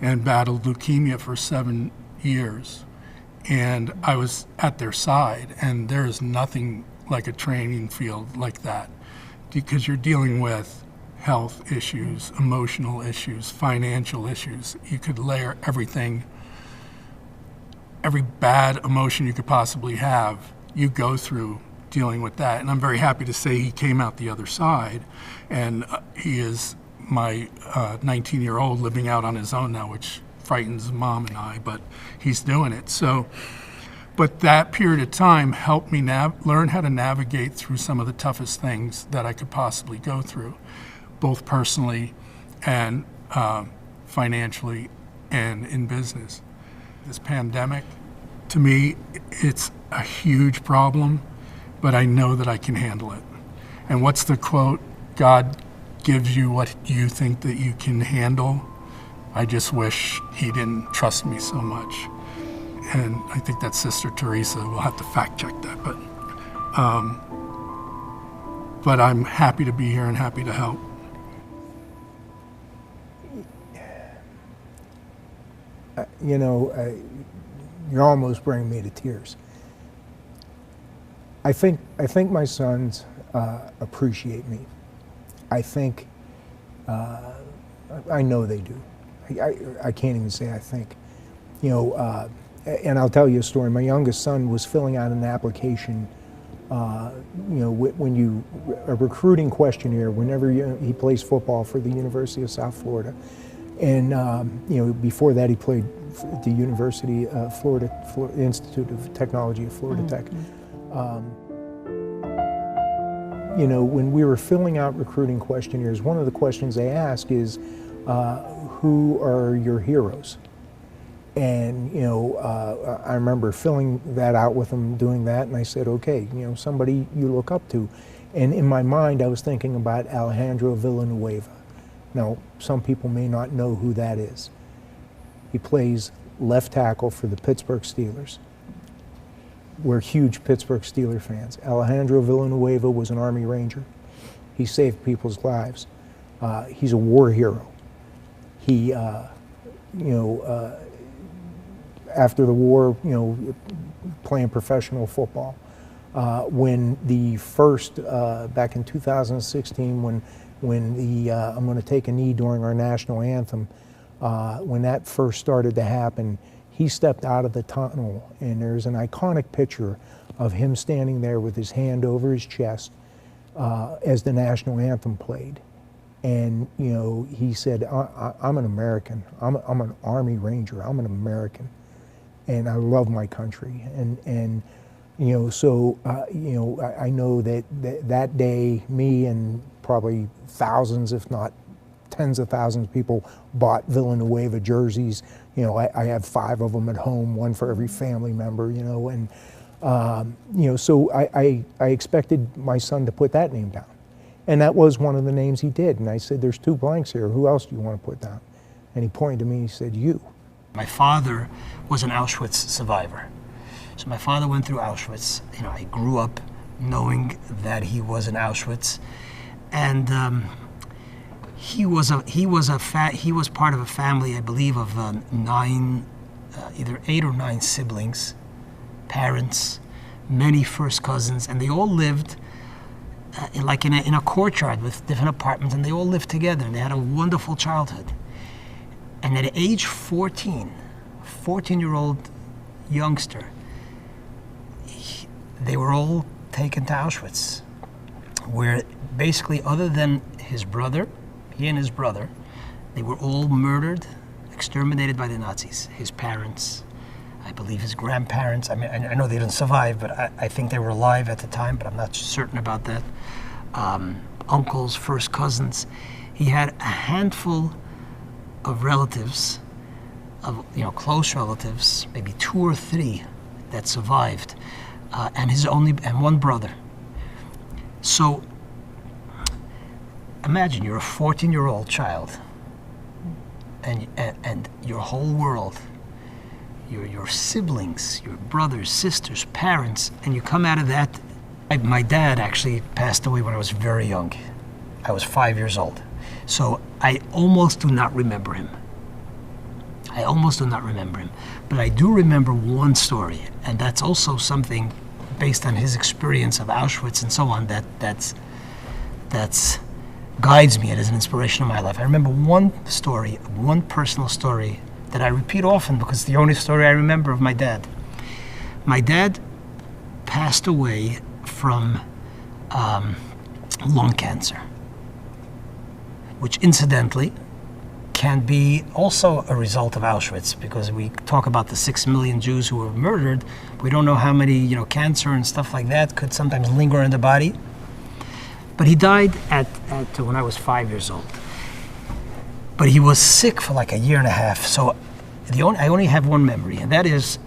Speaker 8: and battled leukemia for 7 years. And I was at their side, and there is nothing like a training field like that, because you're dealing with health issues, emotional issues, financial issues. You could layer everything, every bad emotion you could possibly have, you go through dealing with that. And I'm very happy to say he came out the other side, and he is my 19-year-old living out on his own now, which frightens Mom and I, but he's doing it. So, but that period of time helped me learn how to navigate through some of the toughest things that I could possibly go through, both personally and financially and in business. This pandemic, to me, it's a huge problem, but I know that I can handle it. And what's the quote? God gives you what you think that you can handle. I just wish he didn't trust me so much. And I think that's Sister Teresa. We'll have to fact check that, but I'm happy to be here and happy to help.
Speaker 16: You know, you're almost bringing me to tears. I think my sons appreciate me. I think, I know they do. I can't even say I think. You know, and I'll tell you a story. My youngest son was filling out an application, you know, when a recruiting questionnaire whenever he plays football for the University of South Florida. And, you know, before that he played at the University of Florida Institute of Technology of Florida Tech. You know, when we were filling out recruiting questionnaires, one of the questions they ask is, who are your heroes? And, you know, I remember filling that out with them, doing that, and I said, okay, you know, somebody you look up to. And in my mind, I was thinking about Alejandro Villanueva. Now, some people may not know who that is. He plays left tackle for the Pittsburgh Steelers. We're huge Pittsburgh Steelers fans. Alejandro Villanueva was an Army Ranger. He saved people's lives. He's a war hero. He, you know, after the war, you know, playing professional football. When the first, back in 2016, when the I'm going to take a knee during our national anthem, when that first started to happen, he stepped out of the tunnel, and there's an iconic picture of him standing there with his hand over his chest as the national anthem played. And, you know, he said, I'm an American. I'm an Army Ranger. I'm an American. And I love my country. And you know, so, you know, I know that day, me and probably thousands, if not tens of thousands of people bought Villanueva jerseys. You know, I have 5 of them at home, one for every family member, you know, and, you know, so I expected my son to put that name down. And that was one of the names he did. And I said, there's 2 blanks here. Who else do you want to put down? And he pointed to me and he said, you.
Speaker 1: My father was an Auschwitz survivor. So my father went through Auschwitz. You know, I grew up knowing that he was in Auschwitz. And He was part of a family, I believe, of either 8 or 9 siblings, parents, many first cousins, and they all lived in a courtyard with different apartments, and they all lived together, and they had a wonderful childhood. And at age 14, 14-year-old youngster, they were all taken to Auschwitz, where basically, other than his brother, he and his brother, they were all murdered, exterminated by the Nazis. His parents, I believe his grandparents, I mean, I know they didn't survive, but I think they were alive at the time, but I'm not certain about that. Uncles, first cousins. He had a handful of relatives, close relatives, maybe 2 or 3 that survived, and one brother. So imagine you're a 14-year-old child, and your whole world, your siblings, your brothers, sisters, parents, and you come out of that. My dad actually passed away when I was very young. I was 5 years old. So I almost do not remember him. But I do remember one story, and that's also something based on his experience of Auschwitz and so on that's guides me and is an inspiration in my life. I remember one story, one personal story that I repeat often because it's the only story I remember of my dad. My dad passed away from lung cancer, which incidentally can be also a result of Auschwitz, because we talk about the 6 million Jews who were murdered. We don't know how many, cancer and stuff like that could sometimes linger in the body. But he died when I was 5 years old. But he was sick for like a year and a half. So I only have one memory, and that is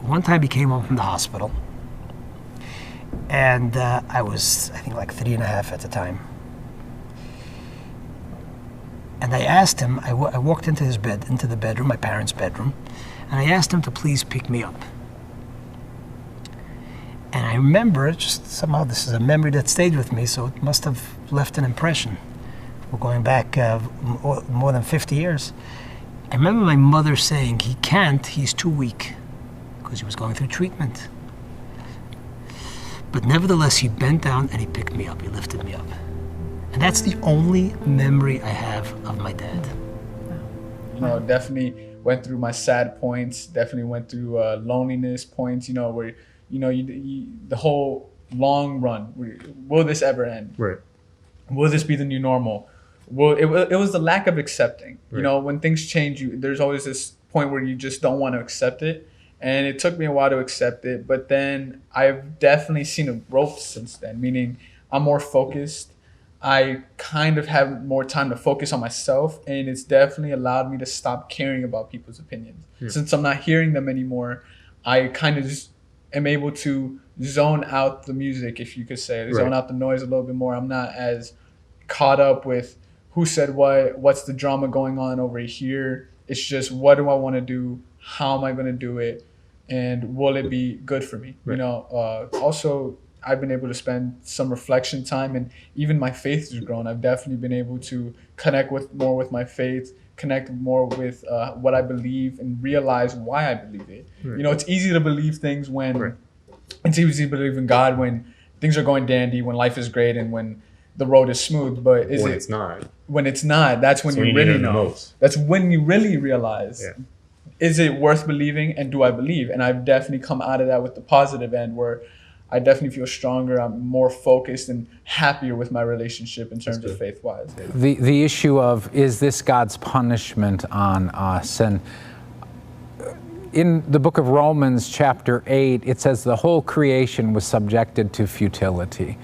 Speaker 1: one time he came home from the hospital. And I was, I think, like 3 and a half at the time. And I asked him, I walked into the bedroom, my parents' bedroom, and I asked him to please pick me up. And I remember, just somehow this is a memory that stayed with me, so it must have left an impression. We're going back more than 50 years. I remember my mother saying, he can't, he's too weak, because he was going through treatment. But nevertheless, he bent down and he picked me up, he lifted me up. And that's the only memory I have of my dad.
Speaker 17: Definitely went through my sad points, definitely went through loneliness points, where, the whole long run, will this ever end? Right. Will this be the new normal? It was the lack of accepting. Right. When things change, there's always this point where you just don't want to accept it. And it took me a while to accept it, but then I've definitely seen a growth since then, meaning I'm more focused. I kind of have more time to focus on myself, and it's definitely allowed me to stop caring about people's opinions. Yeah. Since I'm not hearing them anymore, I kind of just am able to zone out the music, if you could say, zone out the noise a little bit more. I'm not as caught up with who said what's the drama going on over here. It's just, what do I want to do? How am I going to do it? And will it be good for me? Right. Also, I've been able to spend some reflection time, and even my faith has grown. I've definitely been able to connect more with my faith, connect more with what I believe, and realize why I believe it. Right. It's easy to believe things when it's easy to believe in God when things are going dandy, when life is great, and when the road is smooth. But when it's not, that's when you really know. That's when you really realize. Yeah. Is it worth believing, and do I believe? And I've definitely come out of that with the positive end, where I definitely feel stronger. I'm more focused and happier with my relationship in terms of faith-wise.
Speaker 13: The issue of, is this God's punishment on us? And in the book of Romans, chapter 8, it says the whole creation was subjected to futility.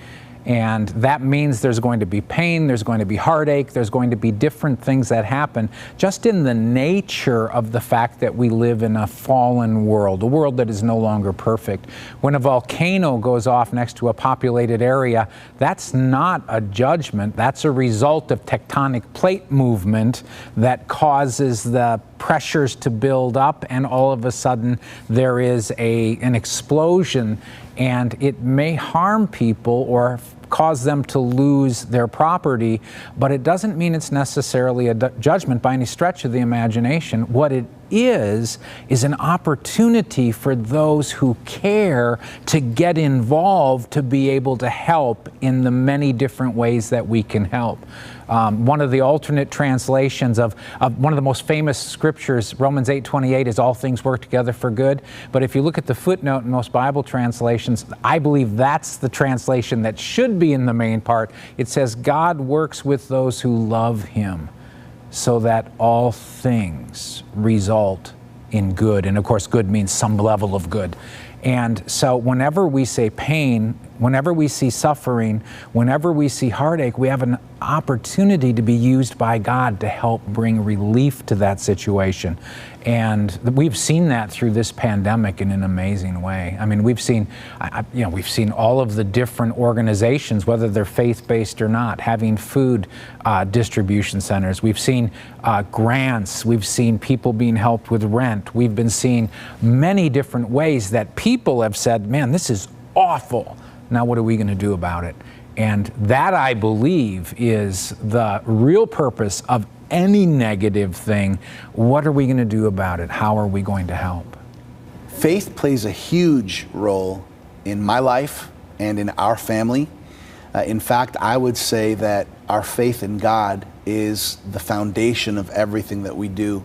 Speaker 13: And that means there's going to be pain, there's going to be heartache, there's going to be different things that happen just in the nature of the fact that we live in a fallen world, a world that is no longer perfect. When a volcano goes off next to a populated area, that's not a judgment, that's a result of tectonic plate movement that causes the pressures to build up, and all of a sudden there is an explosion, and it may harm people or cause them to lose their property, but it doesn't mean it's necessarily a judgment by any stretch of the imagination. What it is an opportunity for those who care to get involved, to be able to help in the many different ways that we can help. One of the alternate translations of one of the most famous scriptures, Romans 8:28, is all things work together for good. But if you look at the footnote in most Bible translations, I believe that's the translation that should be in the main part. It says, God works with those who love him, so that all things result in good. And of course, good means some level of good. And so whenever we say pain, whenever we see suffering, whenever we see heartache, we have an opportunity to be used by God to help bring relief to that situation. And we've seen that through this pandemic in an amazing way. I mean, we've seen all of the different organizations, whether they're faith-based or not, having food distribution centers. We've seen grants. We've seen people being helped with rent. We've been seeing many different ways that people have said, man, this is awful. Now what are we going to do about it? And that, I believe, is the real purpose of any negative thing. What are we going to do about it? How are we going to help?
Speaker 10: Faith plays a huge role in my life and in our family. In fact, I would say that our faith in God is the foundation of everything that we do.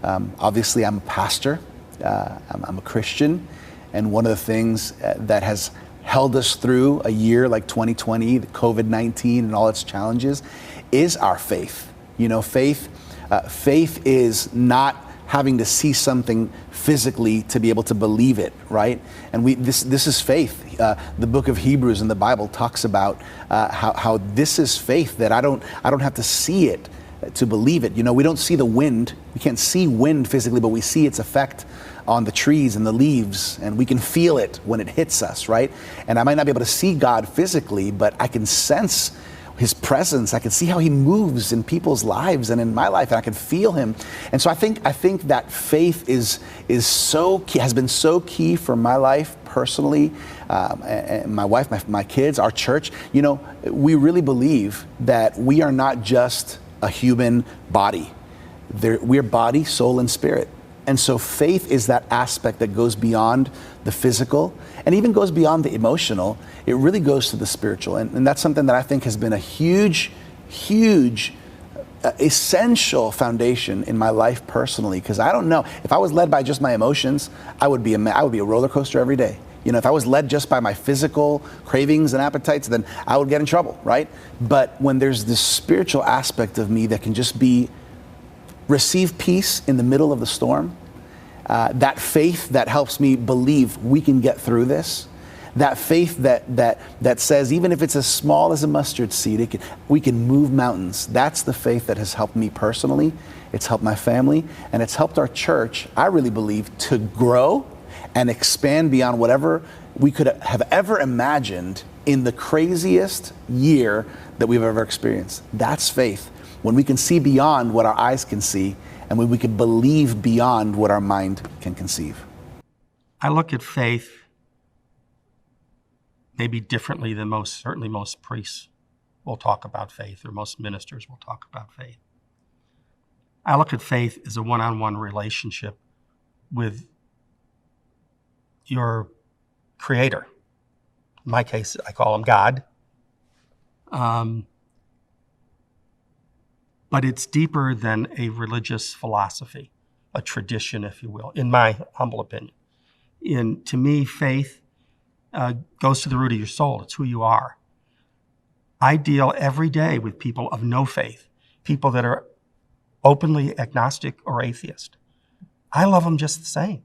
Speaker 10: Obviously, I'm a pastor. I'm a Christian. And one of the things that has held us through a year like 2020, the COVID-19 and all its challenges, is our faith. You know, faith is not having to see something physically to be able to believe it, right? And this is faith. The book of Hebrews in the Bible talks about how this is faith, that I don't have to see it to believe it. You know, we don't see the wind. We can't see wind physically, but we see its effect on the trees and the leaves, and we can feel it when it hits us, right? And I might not be able to see God physically, but I can sense his presence. I can see how he moves in people's lives and in my life, and I can feel him. And so I think that faith is so key, has been so key for my life personally, and my wife, my kids, our church. You know, we really believe that we are not just a human body. We're body, soul, and spirit. And so faith is that aspect that goes beyond the physical and even goes beyond the emotional. It really goes to the spiritual. And that's something that I think has been a huge, essential foundation in my life personally. Because I don't know, if I was led by just my emotions, I would be a roller coaster every day. You know, if I was led just by my physical cravings and appetites, then I would get in trouble, right? But when there's this spiritual aspect of me that can just receive peace in the middle of the storm, that faith that helps me believe we can get through this, that faith that says even if it's as small as a mustard seed, we can move mountains. That's the faith that has helped me personally. It's helped my family, and it's helped our church, I really believe, to grow and expand beyond whatever we could have ever imagined in the craziest year that we've ever experienced. That's faith. When we can see beyond what our eyes can see, and when we can believe beyond what our mind can conceive.
Speaker 11: I look at faith maybe differently than certainly most priests will talk about faith, or most ministers will talk about faith. I look at faith as a one-on-one relationship with your creator. In my case, I call him God. But it's deeper than a religious philosophy, a tradition, if you will, in my humble opinion. To me, faith goes to the root of your soul. It's who you are. I deal every day with people of no faith, people that are openly agnostic or atheist. I love them just the same.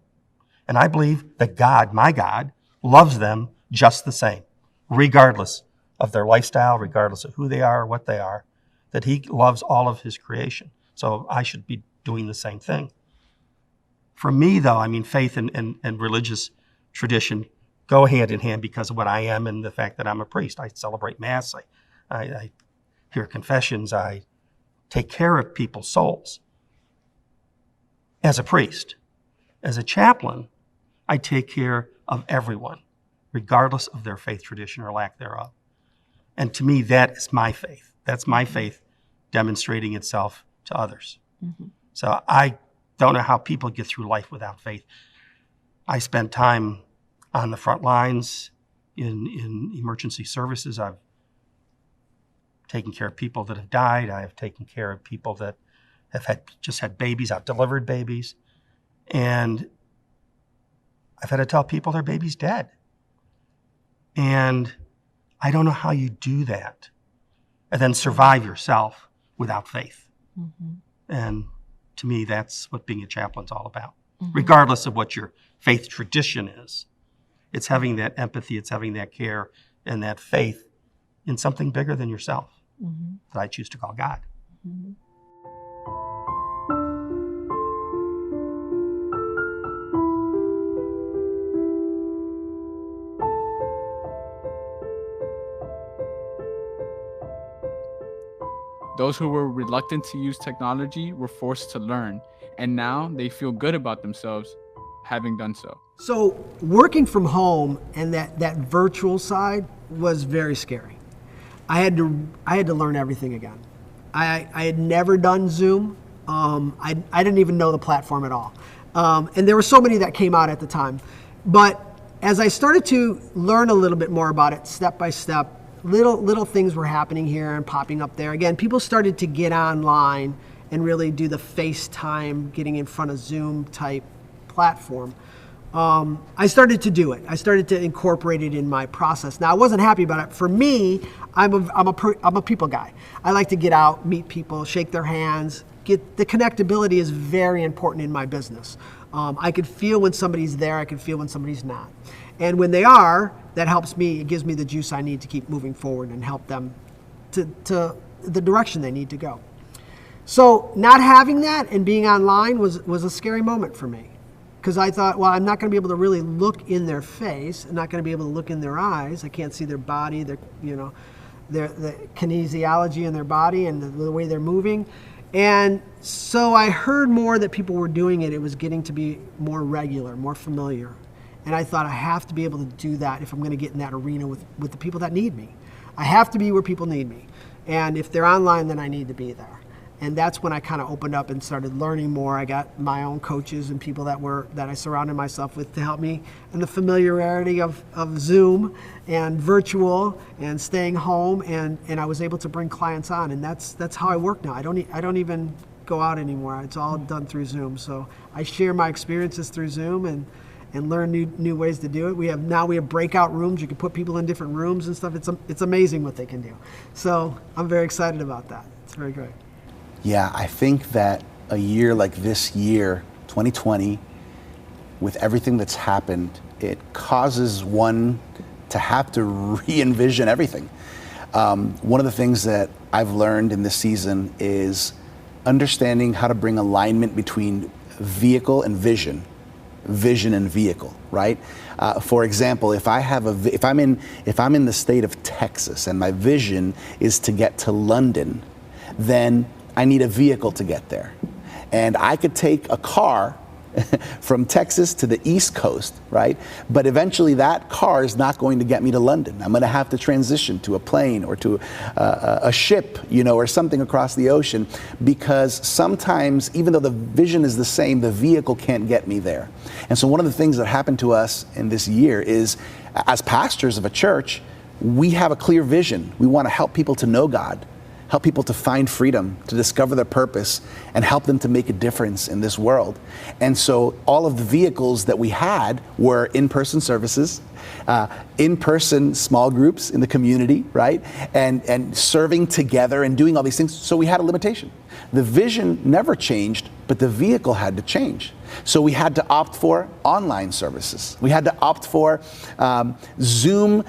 Speaker 11: And I believe that God, my God, loves them just the same, regardless of their lifestyle, regardless of who they are or what they are, that he loves all of his creation. So I should be doing the same thing. For me, though, I mean, faith and religious tradition go hand in hand because of what I am and the fact that I'm a priest. I celebrate Mass, I hear confessions, I take care of people's souls. As a priest, as a chaplain, I take care of everyone, regardless of their faith tradition or lack thereof. And to me, that is my faith. That's my faith demonstrating itself to others. So I don't know how people get through life without faith. I spent time on the front lines in emergency services. I've taken care of people that have died. I have taken care of people that have just had babies. I've delivered babies. And I've had to tell people their baby's dead. And I don't know how you do that and then survive yourself without faith. And to me, that's what being a chaplain's all about. Regardless of what your faith tradition is, it's having that empathy, it's having that care and that faith in something bigger than yourself that I choose to call God.
Speaker 17: Those who were reluctant to use technology were forced to learn, and now they feel good about themselves having done so.
Speaker 14: So working from home and that virtual side was very scary. I had to learn everything again. I had never done Zoom. I didn't even know the platform at all. And there were so many that came out at the time. But as I started to learn a little bit more about it, step by step, little things were happening here and popping up there. Again, people started to get online and really do the FaceTime, getting in front of Zoom type platform. I started to do it. I started to incorporate it in my process. Now, I wasn't happy about it. For me, I'm a people guy. I like to get out, meet people, shake their hands. The connectability is very important in my business. I could feel when somebody's there. I could feel when somebody's not. And when they are, that helps me. It gives me the juice I need to keep moving forward and help them to the direction they need to go. So not having that and being online was a scary moment for me, because I thought, well, I'm not going to be able to really look in their face. I'm not going to be able to look in their eyes. I can't see their body, the kinesiology in their body and the way they're moving. And so I heard more that people were doing it. It was getting to be more regular, more familiar. And I thought I have to be able to do that if I'm going to get in that arena with the people that need me. I have to be where people need me. And if they're online, then I need to be there. And that's when I kind of opened up and started learning more. I got my own coaches and people that I surrounded myself with to help me in the familiarity of Zoom and virtual and staying home. And I was able to bring clients on. And that's how I work now. I don't even go out anymore. It's all done through Zoom. So I share my experiences through Zoom and learn new ways to do it. We have breakout rooms. You can put people in different rooms and stuff. It's amazing what they can do. So I'm very excited about that. It's very great.
Speaker 10: Yeah, I think that a year like this year, 2020, with everything that's happened, it causes one to have to re-envision everything. One of the things that I've learned in this season is understanding how to bring alignment between vehicle and vision and vehicle, right? For example, if I'm in the state of Texas and my vision is to get to London, then I need a vehicle to get there. And I could take a car from Texas to the East Coast, right? But eventually that car is not going to get me to London. I'm going to have to transition to a plane or to a ship, or something across the ocean, because sometimes, even though the vision is the same, the vehicle can't get me there. And so one of the things that happened to us in this year is, as pastors of a church, we have a clear vision. We want to help people to know God, help people to find freedom, to discover their purpose, and help them to make a difference in this world. And so all of the vehicles that we had were in-person services, in-person small groups in the community, right? And serving together and doing all these things. So we had a limitation. The vision never changed, but the vehicle had to change. So we had to opt for online services. We had to opt for Zoom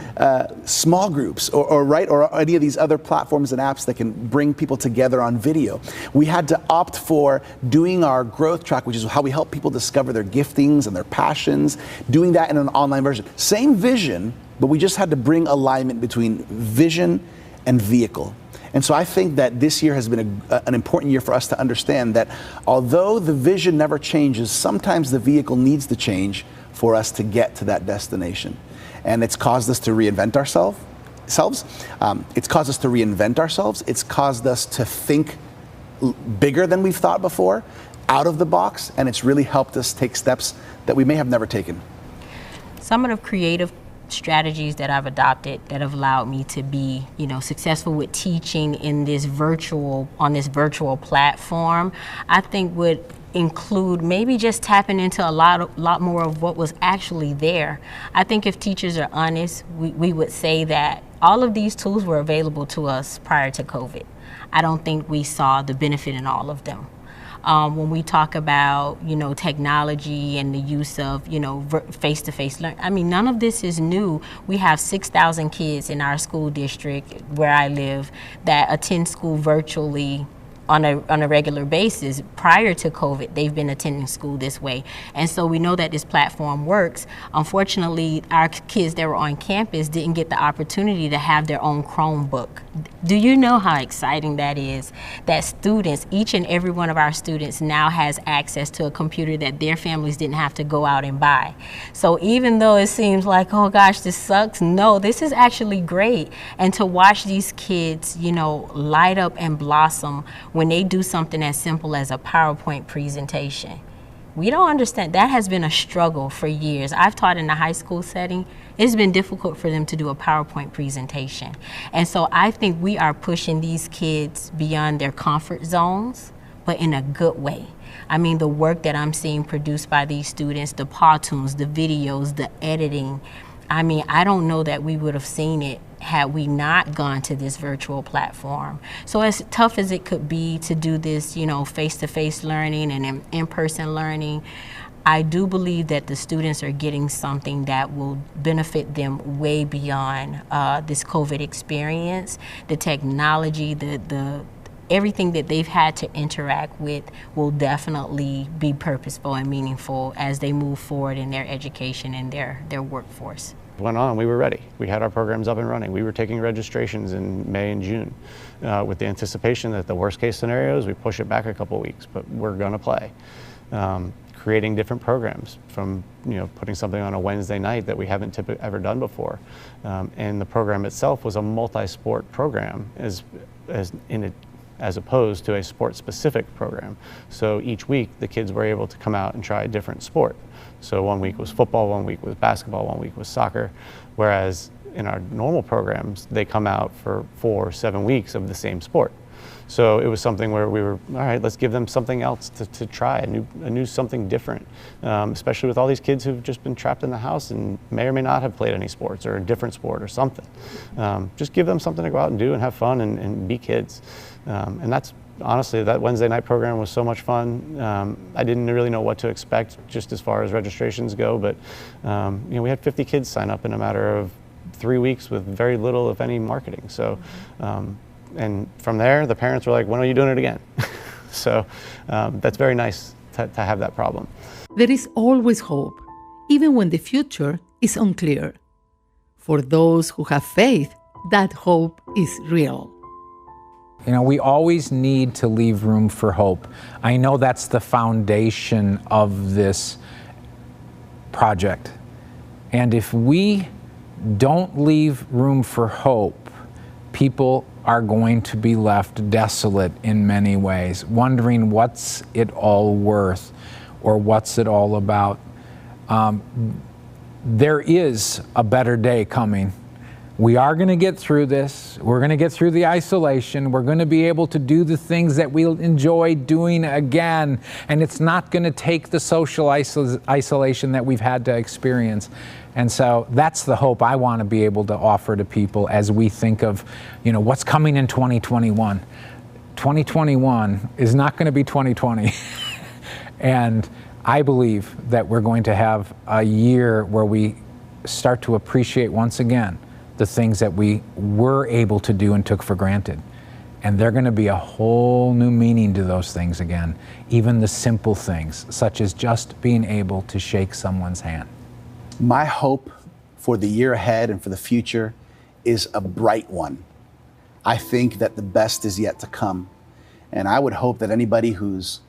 Speaker 10: small groups or any of these other platforms and apps that can bring people together on video. We had to opt for doing our growth track, which is how we help people discover their giftings and their passions, doing that in an online version. Same vision, but we just had to bring alignment between vision and vehicle. And so I think that this year has been an important year for us to understand that although the vision never changes, sometimes the vehicle needs to change for us to get to that destination. And it's caused us to reinvent ourselves. It's caused us to reinvent ourselves. It's caused us to think bigger than we've thought before, out of the box, and it's really helped us take steps that we may have never taken.
Speaker 3: Some of the creative strategies that I've adopted that have allowed me to be, successful with teaching on this virtual platform, I think would include maybe just tapping into a lot more of what was actually there. I think if teachers are honest, we would say that all of these tools were available to us prior to COVID. I don't think we saw the benefit in all of them. When we talk about, technology and the use of, face-to-face learning, none of this is new. We have 6,000 kids in our school district where I live that attend school virtually on a regular basis. Prior to COVID, they've been attending school this way. And so we know that this platform works. Unfortunately, our kids that were on campus didn't get the opportunity to have their own Chromebook. Do you know how exciting that is? That students, each and every one of our students now has access to a computer that their families didn't have to go out and buy. So even though it seems like, oh gosh, this sucks, no, this is actually great. And to watch these kids, light up and blossom when they do something as simple as a PowerPoint presentation. We don't understand. That has been a struggle for years. I've taught in the high school setting. It's been difficult for them to do a PowerPoint presentation. And so I think we are pushing these kids beyond their comfort zones, but in a good way. The work that I'm seeing produced by these students, the cartoons, the videos, the editing, I don't know that we would have seen it had we not gone to this virtual platform. So as tough as it could be to do this, face-to-face learning and in-person learning, I do believe that the students are getting something that will benefit them way beyond this COVID experience. The technology, the everything that they've had to interact with will definitely be purposeful and meaningful as they move forward in their education and their workforce.
Speaker 7: Went on, we were ready. We had our programs up and running. We were taking registrations in May and June with the anticipation that the worst case scenarios, we push it back a couple weeks, but we're gonna play. Creating different programs from putting something on a Wednesday night that we haven't ever done before. And the program itself was a multi-sport program as opposed to a sport-specific program. So each week the kids were able to come out and try a different sport. So one week was football, one week was basketball, one week was soccer, whereas in our normal programs, they come out for 4 or 7 weeks of the same sport. So it was something where we were, all right, let's give them something else to try, a new something different, especially with all these kids who've just been trapped in the house and may or may not have played any sports or a different sport or something. Just give them something to go out and do and have fun and be kids. And that's honestly, that Wednesday night program was so much fun. I didn't really know what to expect just as far as registrations go, but we had 50 kids sign up in a matter of 3 weeks with very little, if any, marketing. So, and from there, the parents were like, when are you doing it again? So that's very nice to have that problem.
Speaker 4: There is always hope, even when the future is unclear. For those who have faith, that hope is real.
Speaker 13: We always need to leave room for hope. I know that's the foundation of this project. And if we don't leave room for hope, people are going to be left desolate in many ways, wondering what's it all worth or what's it all about. There is a better day coming. We are going to get through this. We're going to get through the isolation. We're going to be able to do the things that we'll enjoy doing again. And it's not going to take the social isolation that we've had to experience. And so that's the hope I want to be able to offer to people as we think of, what's coming in 2021. 2021 is not going to be 2020. And I believe that we're going to have a year where we start to appreciate once again the things that we were able to do and took for granted. And they're going to be a whole new meaning to those things again, even the simple things, such as just being able to shake someone's hand.
Speaker 10: My hope for the year ahead and for the future is a bright one. I think that the best is yet to come. And I would hope that anybody who's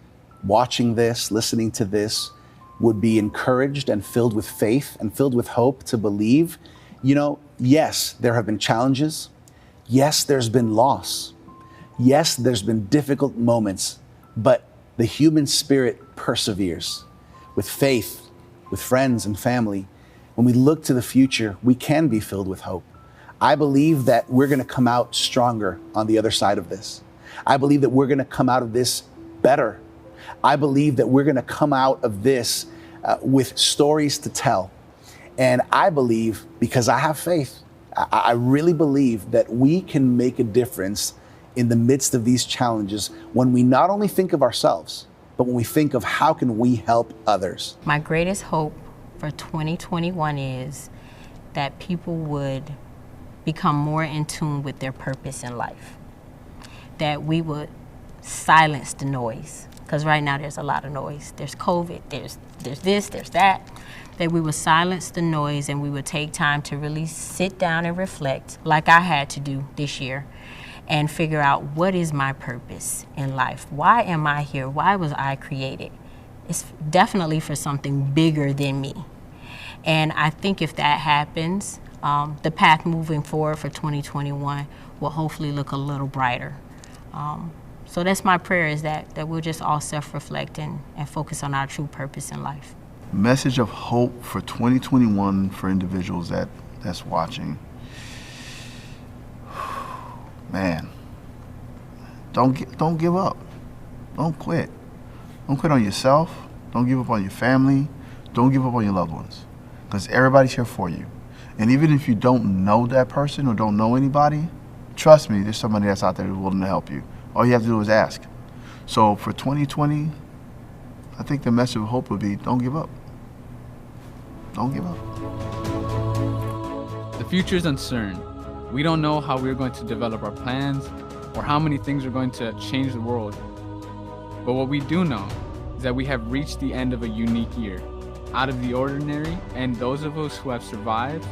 Speaker 10: watching this, listening to this, would be encouraged and filled with faith and filled with hope to believe You know, yes, there have been challenges. Yes, there's been loss. Yes, there's been difficult moments, but the human spirit perseveres with faith, with friends and family. When we look to the future, we can be filled with hope. I believe that we're going to come out stronger on the other side of this. I believe that we're going to come out of this better. I believe that we're going to come out of this with stories to tell. And I believe, because I have faith, I really believe that we can make a difference in the midst of these challenges when we not only think of ourselves, but when we think of how can we help others.
Speaker 3: My greatest hope for 2021 is that people would become more in tune with their purpose in life. That we would silence the noise, because right now there's a lot of noise. There's COVID, there's this, there's that. That we would silence the noise and we would take time to really sit down and reflect, like I had to do this year, and figure out what is my purpose in life. Why am I here? Why was I created? It's definitely for something bigger than me. And I think if that happens, the path moving forward for 2021 will hopefully look a little brighter. So that's my prayer, is that we'll just all self-reflect and focus on our true purpose in life.
Speaker 15: Message of hope for 2021 for individuals that's watching. Man, don't give up. Don't quit. Don't quit on yourself. Don't give up on your family. Don't give up on your loved ones, because everybody's here for you. And even if you don't know that person or don't know anybody, trust me, there's somebody that's out there who's willing to help you. All you have to do is ask. So for 2020, I think the message of hope would be, don't give up. Don't give up.
Speaker 17: The future is uncertain. We don't know how we're going to develop our plans or how many things are going to change the world. But what we do know is that we have reached the end of a unique year, out of the ordinary, and those of us who have survived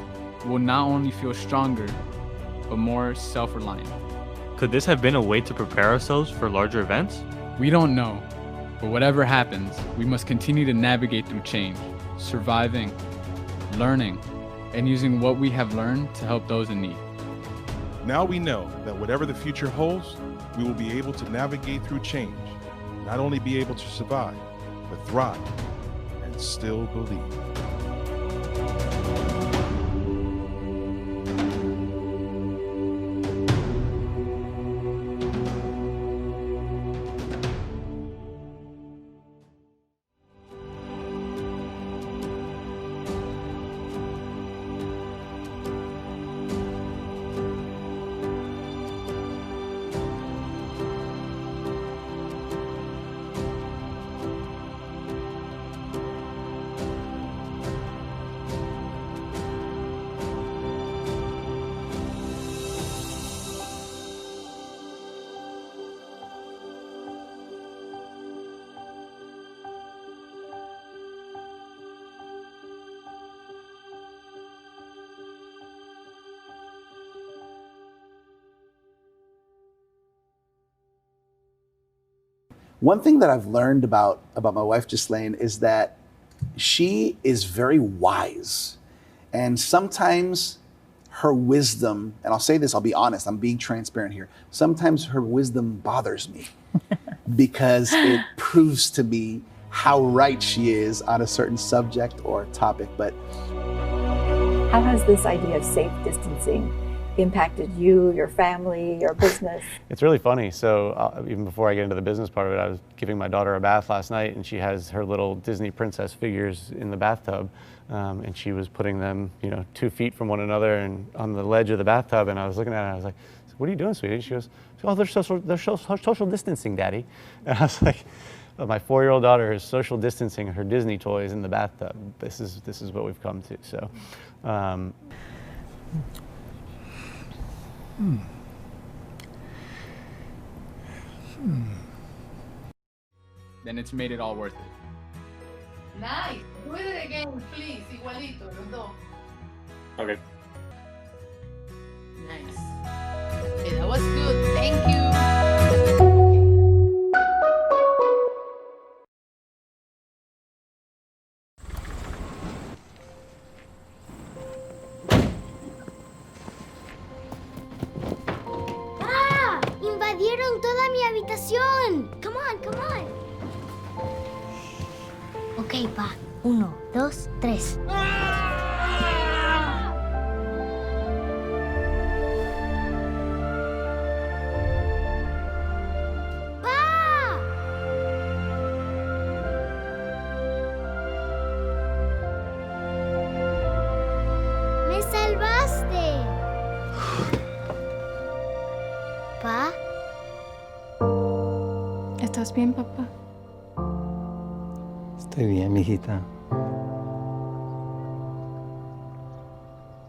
Speaker 17: will not only feel stronger, but more self-reliant.
Speaker 20: Could this have been a way to prepare ourselves for larger events?
Speaker 17: We don't know, but whatever happens, we must continue to navigate through change, surviving, learning, and using what we have learned to help those in need.
Speaker 5: Now we know that whatever the future holds, we will be able to navigate through change, not only be able to survive, but thrive and still believe.
Speaker 10: One thing that I've learned about my wife, Ghislaine, is that she is very wise. And sometimes her wisdom, and I'll say this, I'll be honest, I'm being transparent here. Sometimes her wisdom bothers me because it proves to me how right she is on a certain subject or topic. But
Speaker 22: how has this idea of safe distancing impacted you, your family, your business?
Speaker 7: It's really funny. So even before I get into the business part of it, I was giving my daughter a bath last night, and she has her little Disney princess figures in the bathtub, and she was putting them, 2 feet from one another and on the ledge of the bathtub. And I was looking at her, and I was like, "What are you doing, sweetie?" She goes, "Oh, they're social distancing, Daddy." And I was like, "Oh, my 4-year-old daughter is social distancing her Disney toys in the bathtub. This is what we've come to." So.
Speaker 17: Then it's made it all worth it.
Speaker 23: Nice. Do it again, please. Igualito, los dos.
Speaker 20: Okay.
Speaker 23: Nice. Okay, that was good. Thank you.
Speaker 6: invadieron toda mi habitación. Come on, come on. Ok, pa. 1, 2, 3. ¡Me salvaste! ¿Pa?
Speaker 12: ¿Estás bien, papá?
Speaker 19: Estoy bien, mijita.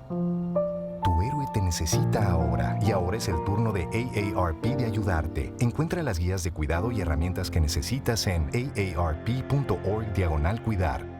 Speaker 24: Tu héroe te necesita ahora y ahora es el turno de AARP de ayudarte. Encuentra las guías de cuidado y herramientas que necesitas en aarp.org/cuidar.